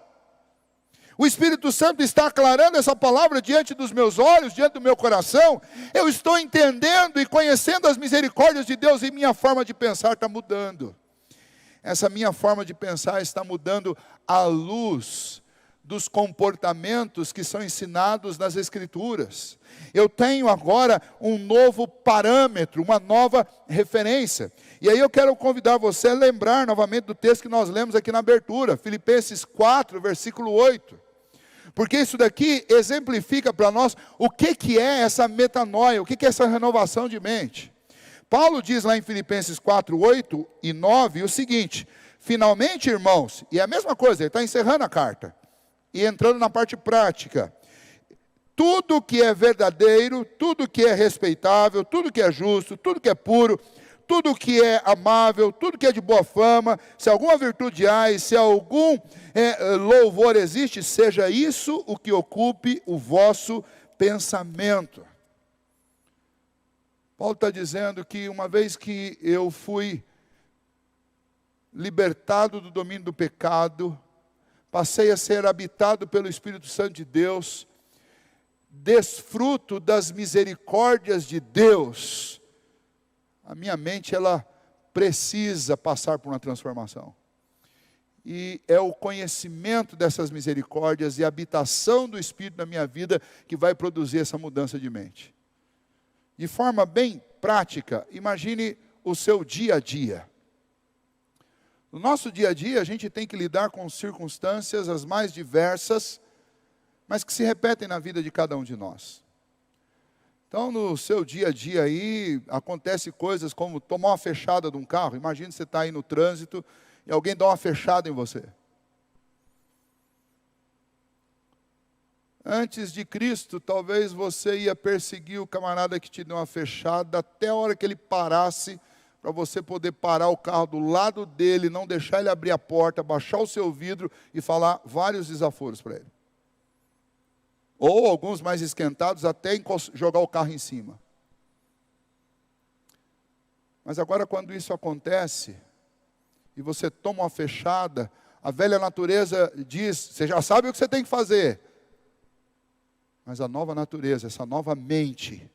O Espírito Santo está aclarando essa palavra diante dos meus olhos, diante do meu coração. Eu estou entendendo e conhecendo as misericórdias de Deus, e minha forma de pensar está mudando. Essa minha forma de pensar está mudando à luz dos comportamentos que são ensinados nas Escrituras. Eu tenho agora um novo parâmetro, uma nova referência. E aí eu quero convidar você a lembrar novamente do texto que nós lemos aqui na abertura, Filipenses 4, versículo 8. Porque isso daqui exemplifica para nós o que é essa metanoia, o que é essa renovação de mente. Paulo diz lá em Filipenses 4, 8 e 9 o seguinte: finalmente, irmãos, e é a mesma coisa, ele está encerrando a carta e entrando na parte prática. Tudo que é verdadeiro, tudo que é respeitável, tudo que é justo, tudo que é puro, tudo que é amável, tudo que é de boa fama, se alguma virtude há e se algum louvor existe, seja isso o que ocupe o vosso pensamento. Paulo está dizendo que uma vez que eu fui libertado do domínio do pecado, passei a ser habitado pelo Espírito Santo de Deus, desfruto das misericórdias de Deus, a minha mente ela precisa passar por uma transformação. E é o conhecimento dessas misericórdias e a habitação do Espírito na minha vida que vai produzir essa mudança de mente. De forma bem prática, imagine o seu dia a dia. No nosso dia a dia, a gente tem que lidar com circunstâncias as mais diversas, mas que se repetem na vida de cada um de nós. Então, no seu dia a dia aí, acontece coisas como tomar uma fechada de um carro. Imagina você está aí no trânsito e alguém dá uma fechada em você. Antes de Cristo, talvez você ia perseguir o camarada que te deu uma fechada até a hora que ele parasse, para você poder parar o carro do lado dele, não deixar ele abrir a porta, baixar o seu vidro e falar vários desaforos para ele. Ou alguns mais esquentados, até jogar o carro em cima. Mas agora quando isso acontece, e você toma uma fechada, a velha natureza diz, você já sabe o que você tem que fazer. Mas a nova natureza, essa nova mente,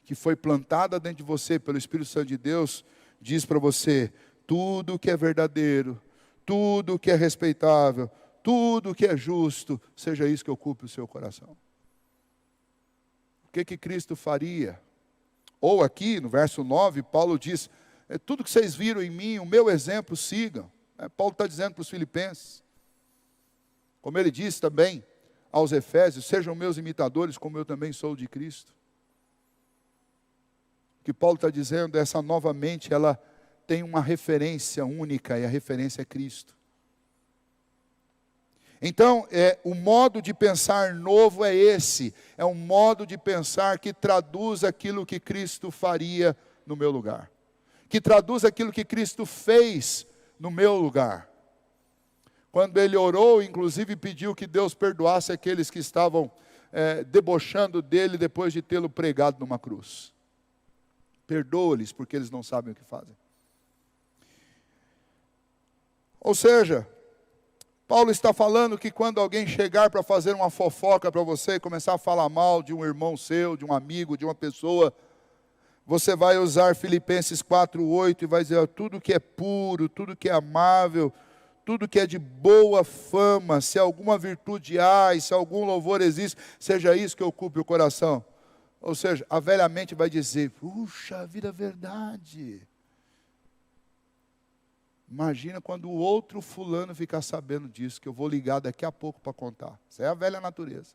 que foi plantada dentro de você pelo Espírito Santo de Deus, diz para você, tudo que é verdadeiro, tudo que é respeitável, tudo que é justo, seja isso que ocupe o seu coração. O que Cristo faria? Ou aqui, no verso 9, Paulo diz, tudo que vocês viram em mim, o meu exemplo, sigam. Paulo está dizendo para os filipenses. Como ele disse também aos Efésios, sejam meus imitadores, como eu também sou de Cristo. O que Paulo está dizendo é essa nova mente, ela tem uma referência única, e a referência é Cristo. Então, o modo de pensar novo é esse, é um modo de pensar que traduz aquilo que Cristo faria no meu lugar, que traduz aquilo que Cristo fez no meu lugar. Quando ele orou, inclusive pediu que Deus perdoasse aqueles que estavam debochando dele depois de tê-lo pregado numa cruz. Perdoa-lhes porque eles não sabem o que fazem. Ou seja, Paulo está falando que quando alguém chegar para fazer uma fofoca para você e começar a falar mal de um irmão seu, de um amigo, de uma pessoa, você vai usar Filipenses 4:8 e vai dizer, tudo que é puro, tudo que é amável, tudo que é de boa fama, se alguma virtude há e se algum louvor existe, seja isso que ocupe o coração. Ou seja, a velha mente vai dizer, puxa vida, verdade. Imagina quando o outro fulano ficar sabendo disso, que eu vou ligar daqui a pouco para contar. Isso é a velha natureza.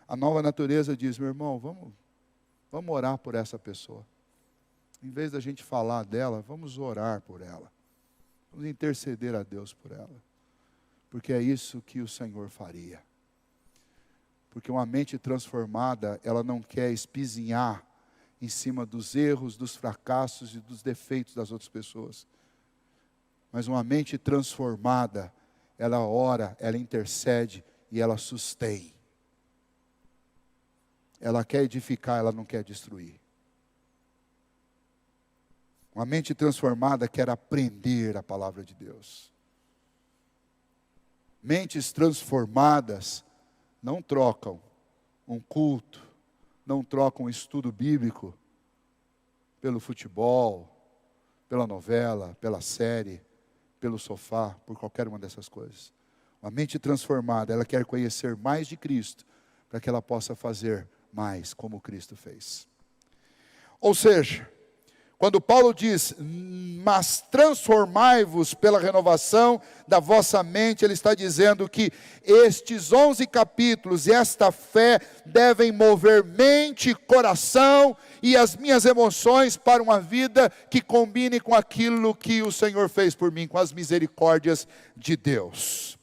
A nova natureza diz, meu irmão, vamos orar por essa pessoa. Em vez da gente falar dela, vamos orar por ela. Vamos interceder a Deus por ela. Porque é isso que o Senhor faria. Porque uma mente transformada, ela não quer espizinhar em cima dos erros, dos fracassos e dos defeitos das outras pessoas. Mas uma mente transformada, ela ora, ela intercede e ela sustém. Ela quer edificar, ela não quer destruir. Uma mente transformada quer aprender a palavra de Deus. Mentes transformadas não trocam um culto, não trocam um estudo bíblico pelo futebol, pela novela, pela série, pelo sofá, por qualquer uma dessas coisas. Uma mente transformada, ela quer conhecer mais de Cristo, para que ela possa fazer mais como Cristo fez. Ou seja, Quando Paulo diz, mas transformai-vos pela renovação da vossa mente, ele está dizendo que estes 11 capítulos e esta fé devem mover mente, coração e as minhas emoções para uma vida que combine com aquilo que o Senhor fez por mim, com as misericórdias de Deus.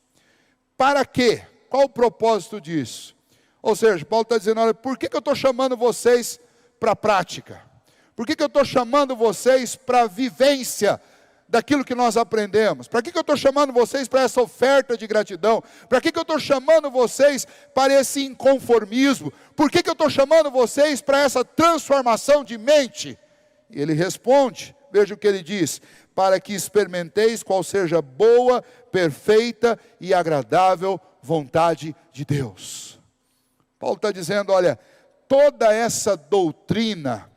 Para quê? Qual o propósito disso? Ou seja, Paulo está dizendo, olha, por que eu estou chamando vocês para a prática? Por que eu estou chamando vocês para a vivência daquilo que nós aprendemos? Para que eu estou chamando vocês para essa oferta de gratidão? Para que eu estou chamando vocês para esse inconformismo? Por que eu estou chamando vocês para essa transformação de mente? E ele responde, veja o que ele diz, para que experimenteis qual seja boa, perfeita e agradável vontade de Deus. Paulo está dizendo, olha, toda essa doutrina,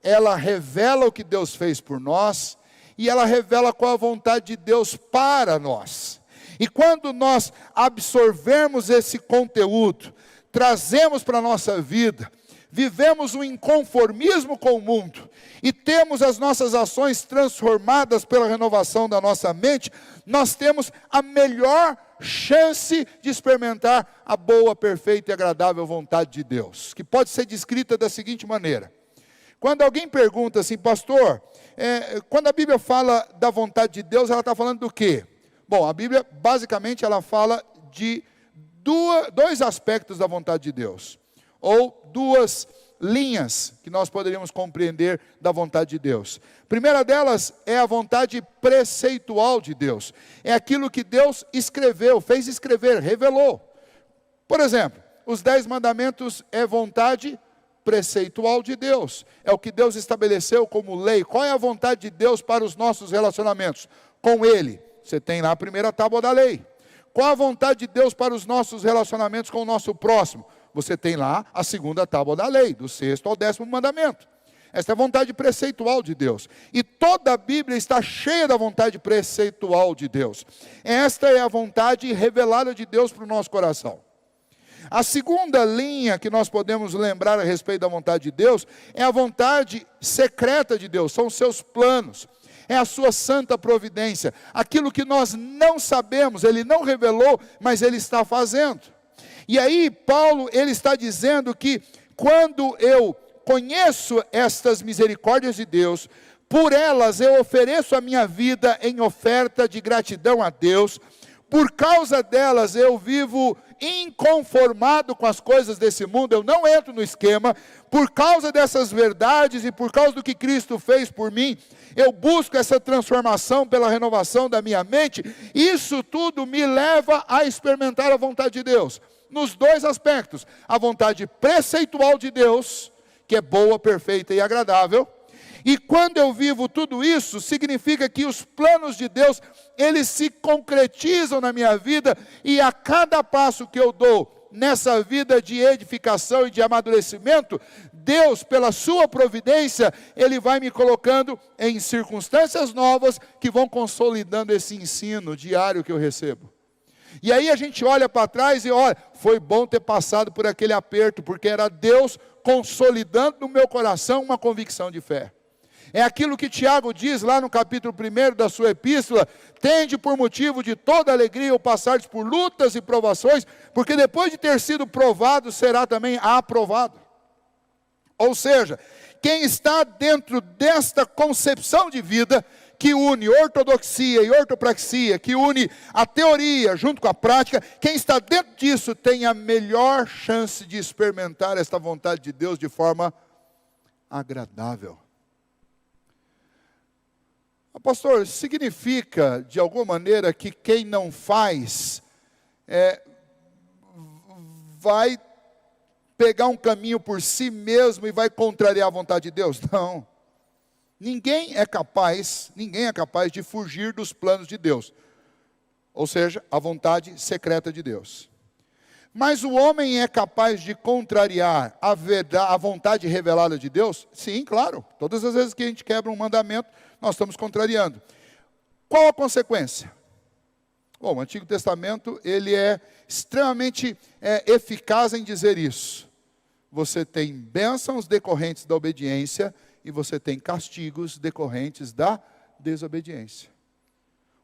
ela revela o que Deus fez por nós, e ela revela qual a vontade de Deus para nós. E quando nós absorvemos esse conteúdo, trazemos para a nossa vida, vivemos um inconformismo com o mundo, e temos as nossas ações transformadas pela renovação da nossa mente, nós temos a melhor chance de experimentar a boa, perfeita e agradável vontade de Deus, que pode ser descrita da seguinte maneira. Quando alguém pergunta assim, pastor, quando a Bíblia fala da vontade de Deus, ela está falando do quê? Bom, a Bíblia basicamente ela fala de dois aspectos da vontade de Deus, ou duas linhas que nós poderíamos compreender da vontade de Deus. A primeira delas é a vontade preceitual de Deus, é aquilo que Deus escreveu, fez escrever, revelou. Por exemplo, os 10 mandamentos é vontade preceitual de Deus, é o que Deus estabeleceu como lei. Qual é a vontade de Deus para os nossos relacionamentos com Ele? Você tem lá a primeira tábua da lei. Qual a vontade de Deus para os nossos relacionamentos com o nosso próximo? Você tem lá a segunda tábua da lei, do 6º ao 10º mandamento. Esta é a vontade preceitual de Deus. E toda a Bíblia está cheia da vontade preceitual de Deus. Esta é a vontade revelada de Deus para o nosso coração. A segunda linha que nós podemos lembrar a respeito da vontade de Deus é a vontade secreta de Deus, são os seus planos, é a sua santa providência, aquilo que nós não sabemos, Ele não revelou, mas Ele está fazendo. E aí Paulo, ele está dizendo que quando eu conheço estas misericórdias de Deus, por elas eu ofereço a minha vida em oferta de gratidão a Deus, por causa delas eu vivo inconformado com as coisas desse mundo, eu não entro no esquema, por causa dessas verdades e por causa do que Cristo fez por mim, eu busco essa transformação pela renovação da minha mente, isso tudo me leva a experimentar a vontade de Deus, nos dois aspectos, a vontade preceitual de Deus, que é boa, perfeita e agradável, e quando eu vivo tudo isso, significa que os planos de Deus, eles se concretizam na minha vida, e a cada passo que eu dou nessa vida de edificação e de amadurecimento, Deus, pela sua providência, Ele vai me colocando em circunstâncias novas, que vão consolidando esse ensino diário que eu recebo. E aí a gente olha para trás e olha, foi bom ter passado por aquele aperto, porque era Deus consolidando no meu coração uma convicção de fé. É aquilo que Tiago diz lá no capítulo 1 da sua epístola, tende por motivo de toda alegria o passardes por lutas e provações, porque depois de ter sido provado, será também aprovado. Ou seja, quem está dentro desta concepção de vida, que une ortodoxia e ortopraxia, que une a teoria junto com a prática, quem está dentro disso tem a melhor chance de experimentar esta vontade de Deus de forma agradável. Pastor, significa de alguma maneira que quem não faz vai pegar um caminho por si mesmo e vai contrariar a vontade de Deus? Não. Ninguém é capaz de fugir dos planos de Deus. Ou seja, a vontade secreta de Deus. Mas o homem é capaz de contrariar a vontade revelada de Deus? Sim, claro. Todas as vezes que a gente quebra um mandamento, nós estamos contrariando. Qual a consequência? Bom, o Antigo Testamento, ele é extremamente eficaz em dizer isso. Você tem bênçãos decorrentes da obediência e você tem castigos decorrentes da desobediência.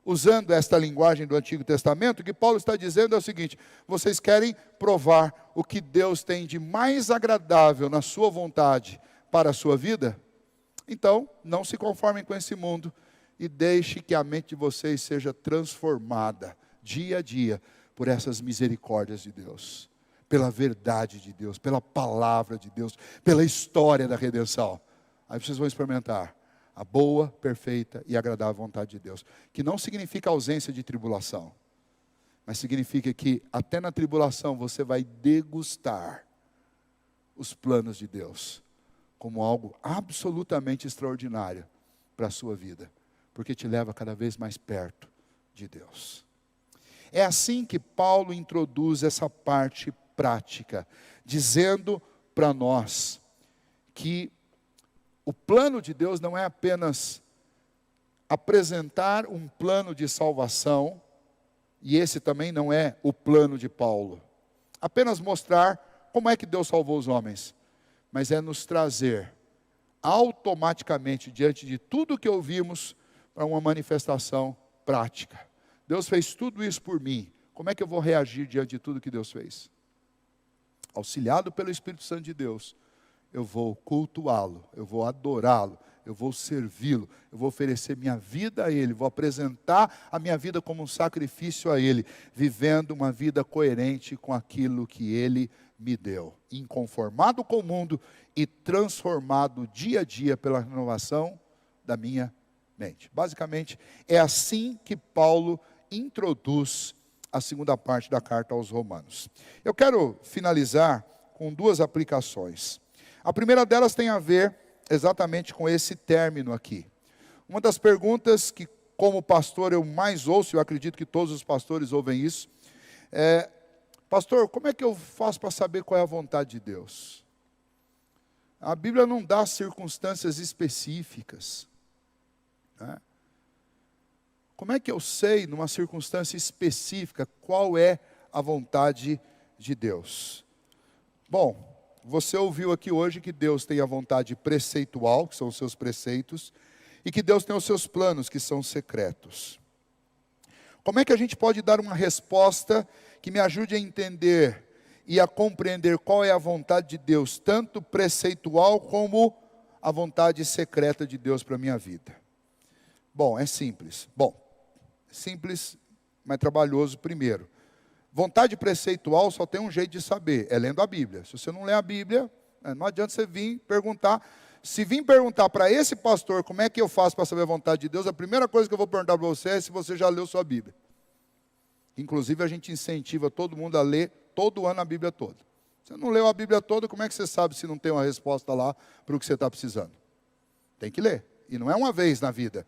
Usando esta linguagem do Antigo Testamento, o que Paulo está dizendo é o seguinte: vocês querem provar o que Deus tem de mais agradável na sua vontade para a sua vida? Então, não se conformem com esse mundo e deixe que a mente de vocês seja transformada dia a dia por essas misericórdias de Deus, pela verdade de Deus, pela palavra de Deus, pela história da redenção. Aí vocês vão experimentar a boa, perfeita e agradável vontade de Deus, que não significa ausência de tribulação, mas significa que até na tribulação você vai degustar os planos de Deus como algo absolutamente extraordinário para a sua vida, porque te leva cada vez mais perto de Deus. É assim que Paulo introduz essa parte prática, dizendo para nós que o plano de Deus não é apenas apresentar um plano de salvação, e esse também não é o plano de Paulo, apenas mostrar como é que Deus salvou os homens, mas é nos trazer automaticamente, diante de tudo que ouvimos, para uma manifestação prática. Deus fez tudo isso por mim, como é que eu vou reagir diante de tudo que Deus fez? Auxiliado pelo Espírito Santo de Deus, eu vou cultuá-lo, eu vou adorá-lo, eu vou servi-lo, eu vou oferecer minha vida a Ele, vou apresentar a minha vida como um sacrifício a Ele, vivendo uma vida coerente com aquilo que Ele me deu, inconformado com o mundo e transformado dia a dia pela renovação da minha mente. Basicamente, é assim que Paulo introduz a segunda parte da carta aos Romanos. Eu quero finalizar com duas aplicações. A primeira delas tem a ver exatamente com esse término aqui. Uma das perguntas que, como pastor, eu mais ouço, eu acredito que todos os pastores ouvem isso, é: pastor, como é que eu faço para saber qual é a vontade de Deus? A Bíblia não dá circunstâncias específicas, né? Como é que eu sei, numa circunstância específica, qual é a vontade de Deus? Bom, você ouviu aqui hoje que Deus tem a vontade preceitual, que são os seus preceitos, e que Deus tem os seus planos, que são secretos. Como é que a gente pode dar uma resposta que me ajude a entender e a compreender qual é a vontade de Deus, tanto preceitual como a vontade secreta de Deus para a minha vida? Bom, é simples. Simples, mas trabalhoso primeiro. Vontade preceitual só tem um jeito de saber, é lendo a Bíblia. Se você não lê a Bíblia, não adianta você vir perguntar. Se vir perguntar para esse pastor como é que eu faço para saber a vontade de Deus, a primeira coisa que eu vou perguntar para você é se você já leu sua Bíblia. Inclusive a gente incentiva todo mundo a ler todo ano a Bíblia toda. Você não leu a Bíblia toda, como é que você sabe se não tem uma resposta lá para o que você está precisando? Tem que ler. E não é uma vez na vida,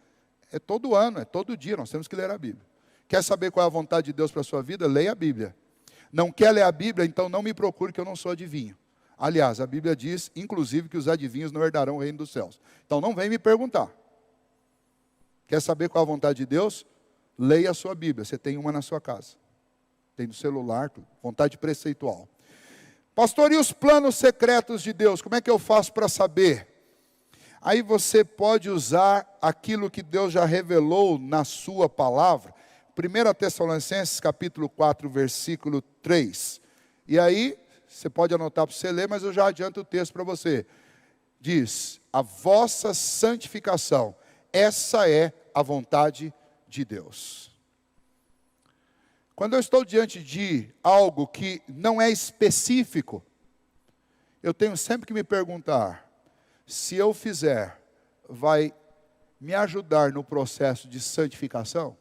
é todo ano, é todo dia, nós temos que ler a Bíblia. Quer saber qual é a vontade de Deus para a sua vida? Leia a Bíblia. Não quer ler a Bíblia? Então não me procure, que eu não sou adivinho. Aliás, a Bíblia diz, inclusive, que os adivinhos não herdarão o reino dos céus. Então não vem me perguntar. Quer saber qual é a vontade de Deus? Leia a sua Bíblia. Você tem uma na sua casa. Tem no celular, tudo. Vontade preceitual. Pastor, e os planos secretos de Deus? Como é que eu faço para saber? Aí você pode usar aquilo que Deus já revelou na sua palavra. 1 Tessalonicenses capítulo 4, versículo 3. E aí, você pode anotar para você ler, mas eu já adianto o texto para você. Diz: a vossa santificação, essa é a vontade de Deus. Quando eu estou diante de algo que não é específico, eu tenho sempre que me perguntar: se eu fizer, vai me ajudar no processo de santificação?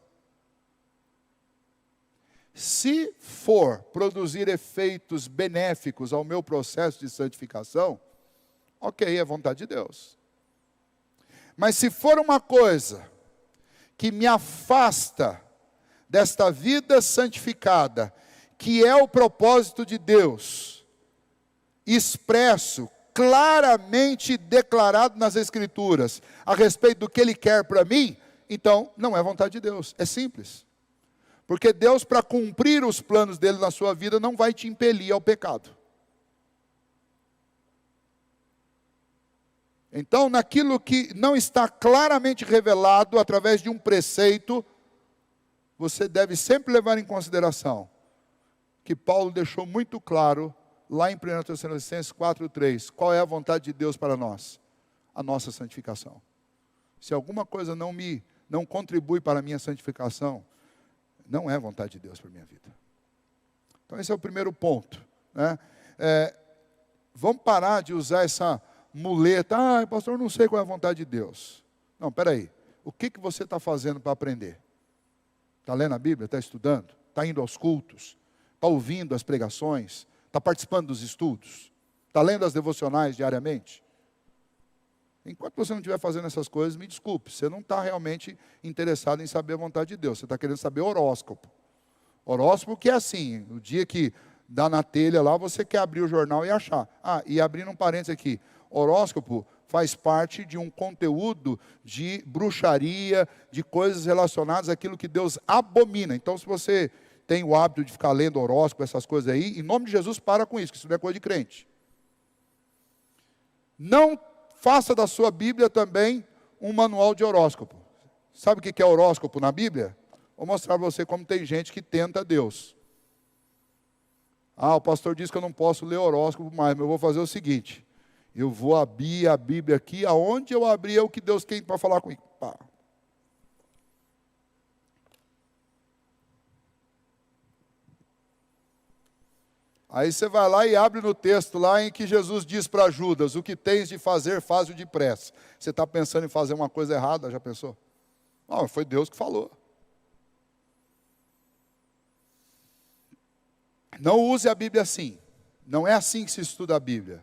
Se for produzir efeitos benéficos ao meu processo de santificação, ok, é vontade de Deus. Mas se for uma coisa que me afasta desta vida santificada, que é o propósito de Deus, expresso, claramente declarado nas Escrituras, a respeito do que Ele quer para mim, então não é vontade de Deus, é simples. Porque Deus, para cumprir os planos dele na sua vida, não vai te impelir ao pecado. Então, naquilo que não está claramente revelado através de um preceito, você deve sempre levar em consideração que Paulo deixou muito claro lá em 1 Tessalonicenses 4:3, qual é a vontade de Deus para nós? A nossa santificação. Se alguma coisa não contribui para a minha santificação, não é vontade de Deus para a minha vida. Então esse é o primeiro ponto, né? Vamos parar de usar essa muleta, pastor, eu não sei qual é a vontade de Deus. Não, espera aí, o que você está fazendo para aprender? Está lendo a Bíblia? Está estudando? Está indo aos cultos? Está ouvindo as pregações? Está participando dos estudos? Está lendo as devocionais diariamente? Enquanto você não estiver fazendo essas coisas, me desculpe, você não está realmente interessado em saber a vontade de Deus. Você está querendo saber horóscopo. Horóscopo que é assim, o dia que dá na telha lá, você quer abrir o jornal e achar. E abrindo um parênteses aqui, horóscopo faz parte de um conteúdo de bruxaria, de coisas relacionadas àquilo que Deus abomina. Então, se você tem o hábito de ficar lendo horóscopo, essas coisas aí, em nome de Jesus, para com isso, que isso não é coisa de crente. Não faça da sua Bíblia também um manual de horóscopo. Sabe o que é horóscopo na Bíblia? Vou mostrar para você como tem gente que tenta Deus. O pastor disse que eu não posso ler horóscopo mais, mas eu vou fazer o seguinte, eu vou abrir a Bíblia aqui, aonde eu abrir é o que Deus tem para falar comigo. Pá. Aí você vai lá e abre no texto lá em que Jesus diz para Judas, o que tens de fazer, faz-o depressa. Você está pensando em fazer uma coisa errada, já pensou? Não, foi Deus que falou. Não use a Bíblia assim. Não é assim que se estuda a Bíblia.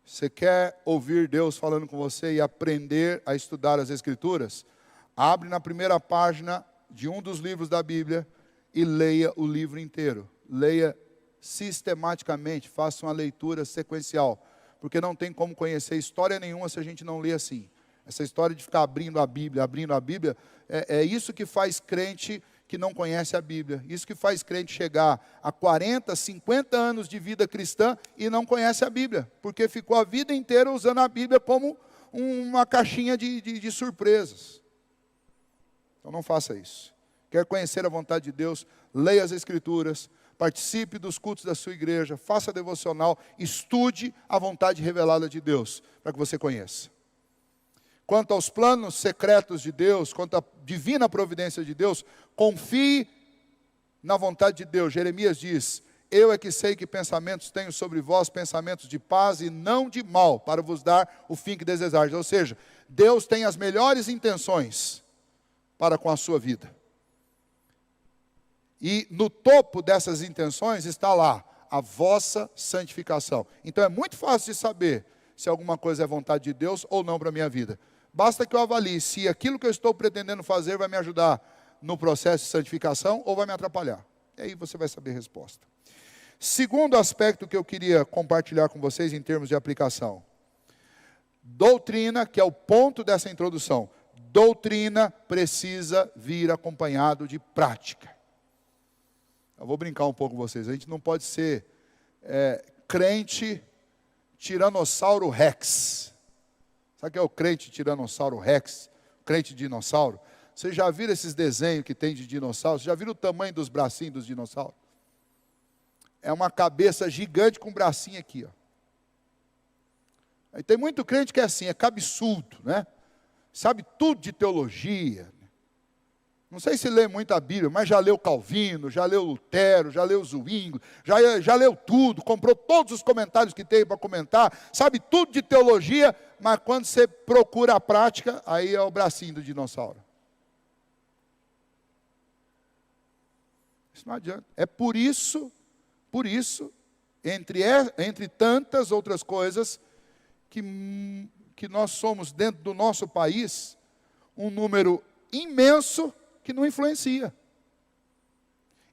Você quer ouvir Deus falando com você e aprender a estudar as Escrituras? Abre na primeira página de um dos livros da Bíblia e leia o livro inteiro. Leia sistematicamente, faça uma leitura sequencial, porque não tem como conhecer história nenhuma se a gente não lê assim. Essa história de ficar abrindo a Bíblia, é isso que faz crente que não conhece a Bíblia, isso que faz crente chegar a 40, 50 anos de vida cristã e não conhece a Bíblia, porque ficou a vida inteira usando a Bíblia como uma caixinha de surpresas. Então não faça isso. Quer conhecer a vontade de Deus? Leia as Escrituras, participe dos cultos da sua igreja, faça devocional, estude a vontade revelada de Deus, para que você conheça. Quanto aos planos secretos de Deus, quanto à divina providência de Deus, confie na vontade de Deus. Jeremias diz, eu é que sei que pensamentos tenho sobre vós, pensamentos de paz e não de mal, para vos dar o fim que desejares. Ou seja, Deus tem as melhores intenções para com a sua vida. E no topo dessas intenções está lá, a vossa santificação. Então é muito fácil de saber se alguma coisa é vontade de Deus ou não para a minha vida. Basta que eu avalie se aquilo que eu estou pretendendo fazer vai me ajudar no processo de santificação ou vai me atrapalhar. E aí você vai saber a resposta. Segundo aspecto que eu queria compartilhar com vocês em termos de aplicação. Doutrina, que é o ponto dessa introdução. Doutrina precisa vir acompanhado de prática. Eu vou brincar um pouco com vocês. A gente não pode ser crente tiranossauro rex. Sabe o que é o crente tiranossauro rex? Crente dinossauro? Vocês já viram esses desenhos que tem de dinossauro? Vocês já viram o tamanho dos bracinhos dos dinossauros? É uma cabeça gigante com um bracinho aqui, ó. Aí tem muito crente que é assim, é cabeçudo, né? Sabe tudo de teologia. Não sei se lê muito a Bíblia, mas já leu Calvino, já leu Lutero, já leu Zwingli, já leu tudo, comprou todos os comentários que tem para comentar, sabe tudo de teologia, mas quando você procura a prática, aí é o bracinho do dinossauro. Isso não adianta. É por isso, entre tantas outras coisas, que nós somos, dentro do nosso país, um número imenso que não influencia.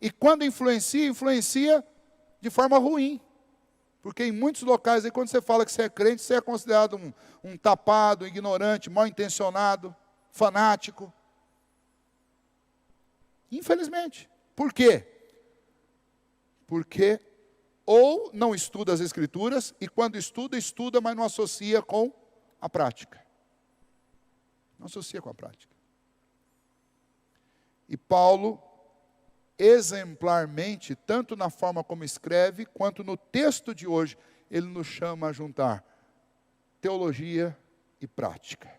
E quando influencia de forma ruim. Porque em muitos locais, aí, quando você fala que você é crente, você é considerado um tapado, um ignorante, mal intencionado, fanático. Infelizmente. Por quê? Porque ou não estuda as Escrituras, e quando estuda, mas não associa com a prática. Não associa com a prática. E Paulo, exemplarmente, tanto na forma como escreve, quanto no texto de hoje, ele nos chama a juntar teologia e prática.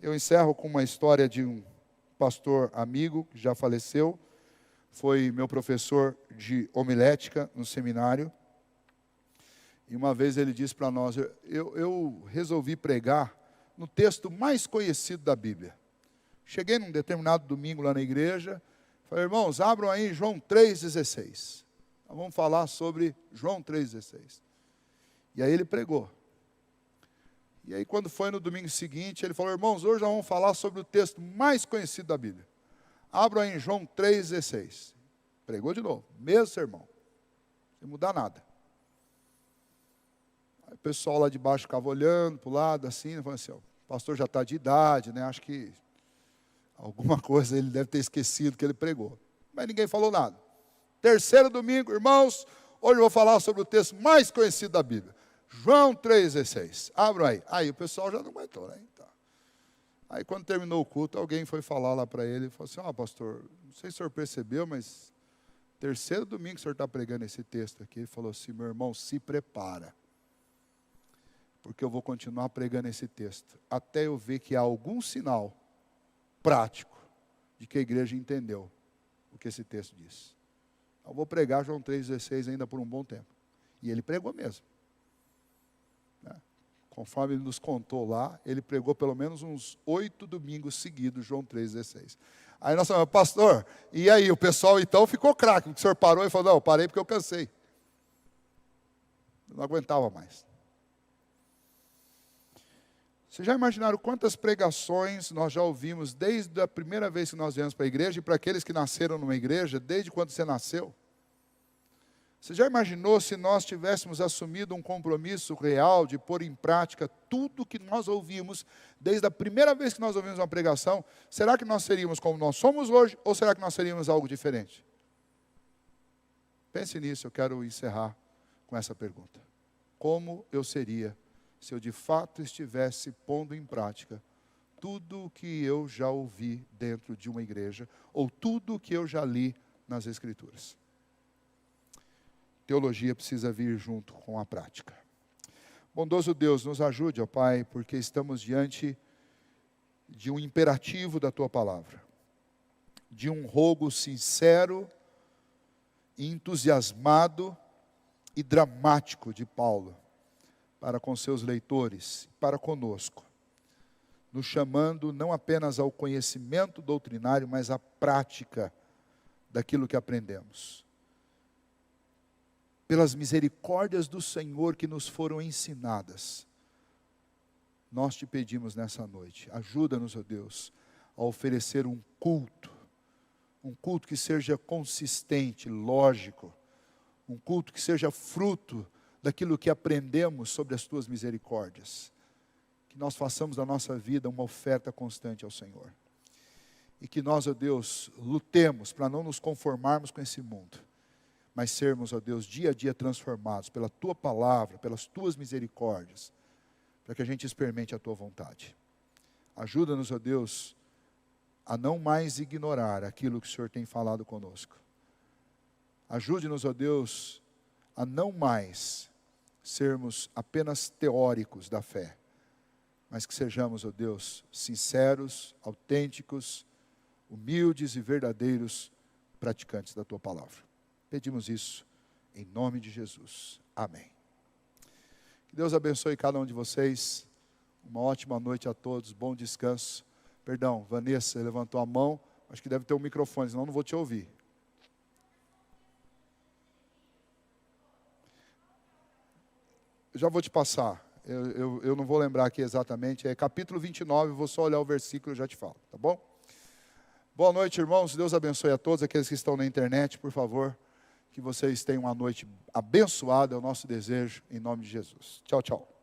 Eu encerro com uma história de um pastor amigo, que já faleceu, foi meu professor de homilética no seminário, e uma vez ele disse para nós, eu resolvi pregar no texto mais conhecido da Bíblia. Cheguei num determinado domingo lá na igreja, falei, irmãos, abram aí João 3,16. Nós vamos falar sobre João 3,16. E aí ele pregou. E aí quando foi no domingo seguinte, ele falou, irmãos, hoje nós vamos falar sobre o texto mais conhecido da Bíblia. Abram aí em João 3,16. Pregou de novo, mesmo sermão, sem mudar nada. Aí o pessoal lá de baixo ficava olhando para o lado, assim, falando assim, ó, o pastor já está de idade, né? Acho que alguma coisa ele deve ter esquecido que ele pregou. Mas ninguém falou nada. Terceiro domingo, irmãos, hoje eu vou falar sobre o texto mais conhecido da Bíblia. João 3,16. Abram aí. Aí o pessoal já não aguentou, né? Então, aí quando terminou o culto, alguém foi falar lá para ele e falou assim, pastor, não sei se o senhor percebeu, mas terceiro domingo que o senhor está pregando esse texto aqui. Ele falou assim, meu irmão, se prepara. Porque eu vou continuar pregando esse texto, até eu ver que há algum sinal prático de que a igreja entendeu o que esse texto diz. Eu vou pregar João 3,16 ainda por um bom tempo. E ele pregou mesmo. Conforme ele nos contou lá, ele pregou pelo menos uns 8 domingos seguidos, João 3,16. Aí nós falamos, pastor, e aí? O pessoal então ficou craque, porque o senhor parou e falou, não, eu parei porque eu cansei. Eu não aguentava mais. Vocês já imaginaram quantas pregações nós já ouvimos desde a primeira vez que nós viemos para a igreja, e para aqueles que nasceram numa igreja, desde quando você nasceu? Você já imaginou se nós tivéssemos assumido um compromisso real de pôr em prática tudo que nós ouvimos, desde a primeira vez que nós ouvimos uma pregação? Será que nós seríamos como nós somos hoje, ou será que nós seríamos algo diferente? Pense nisso, eu quero encerrar com essa pergunta. Como eu seria se eu de fato estivesse pondo em prática tudo o que eu já ouvi dentro de uma igreja, ou tudo o que eu já li nas Escrituras? Teologia precisa vir junto com a prática. Bondoso Deus, nos ajude, ó Pai, porque estamos diante de um imperativo da Tua palavra, de um rogo sincero, entusiasmado e dramático de Paulo, para com seus leitores, para conosco, nos chamando não apenas ao conhecimento doutrinário, mas à prática daquilo que aprendemos. Pelas misericórdias do Senhor que nos foram ensinadas, nós te pedimos nessa noite, ajuda-nos, ó Deus, a oferecer um culto que seja consistente, lógico, um culto que seja fruto daquilo que aprendemos sobre as Tuas misericórdias. Que nós façamos da nossa vida uma oferta constante ao Senhor. E que nós, ó Deus, lutemos para não nos conformarmos com esse mundo, mas sermos, ó Deus, dia a dia transformados pela Tua palavra, pelas Tuas misericórdias, para que a gente experimente a Tua vontade. Ajuda-nos, ó Deus, a não mais ignorar aquilo que o Senhor tem falado conosco. Ajude-nos, ó Deus, a não mais sermos apenas teóricos da fé, mas que sejamos, ó Deus, sinceros, autênticos, humildes e verdadeiros praticantes da Tua palavra. Pedimos isso em nome de Jesus. Amém. Que Deus abençoe cada um de vocês. Uma ótima noite a todos, bom descanso. Perdão, Vanessa levantou a mão, acho que deve ter um microfone, senão não vou te ouvir. Já vou te passar, eu não vou lembrar aqui exatamente, é capítulo 29, vou só olhar o versículo e já te falo, tá bom? Boa noite, irmãos, Deus abençoe a todos, aqueles que estão na internet, por favor, que vocês tenham uma noite abençoada, é o nosso desejo, em nome de Jesus. Tchau, tchau.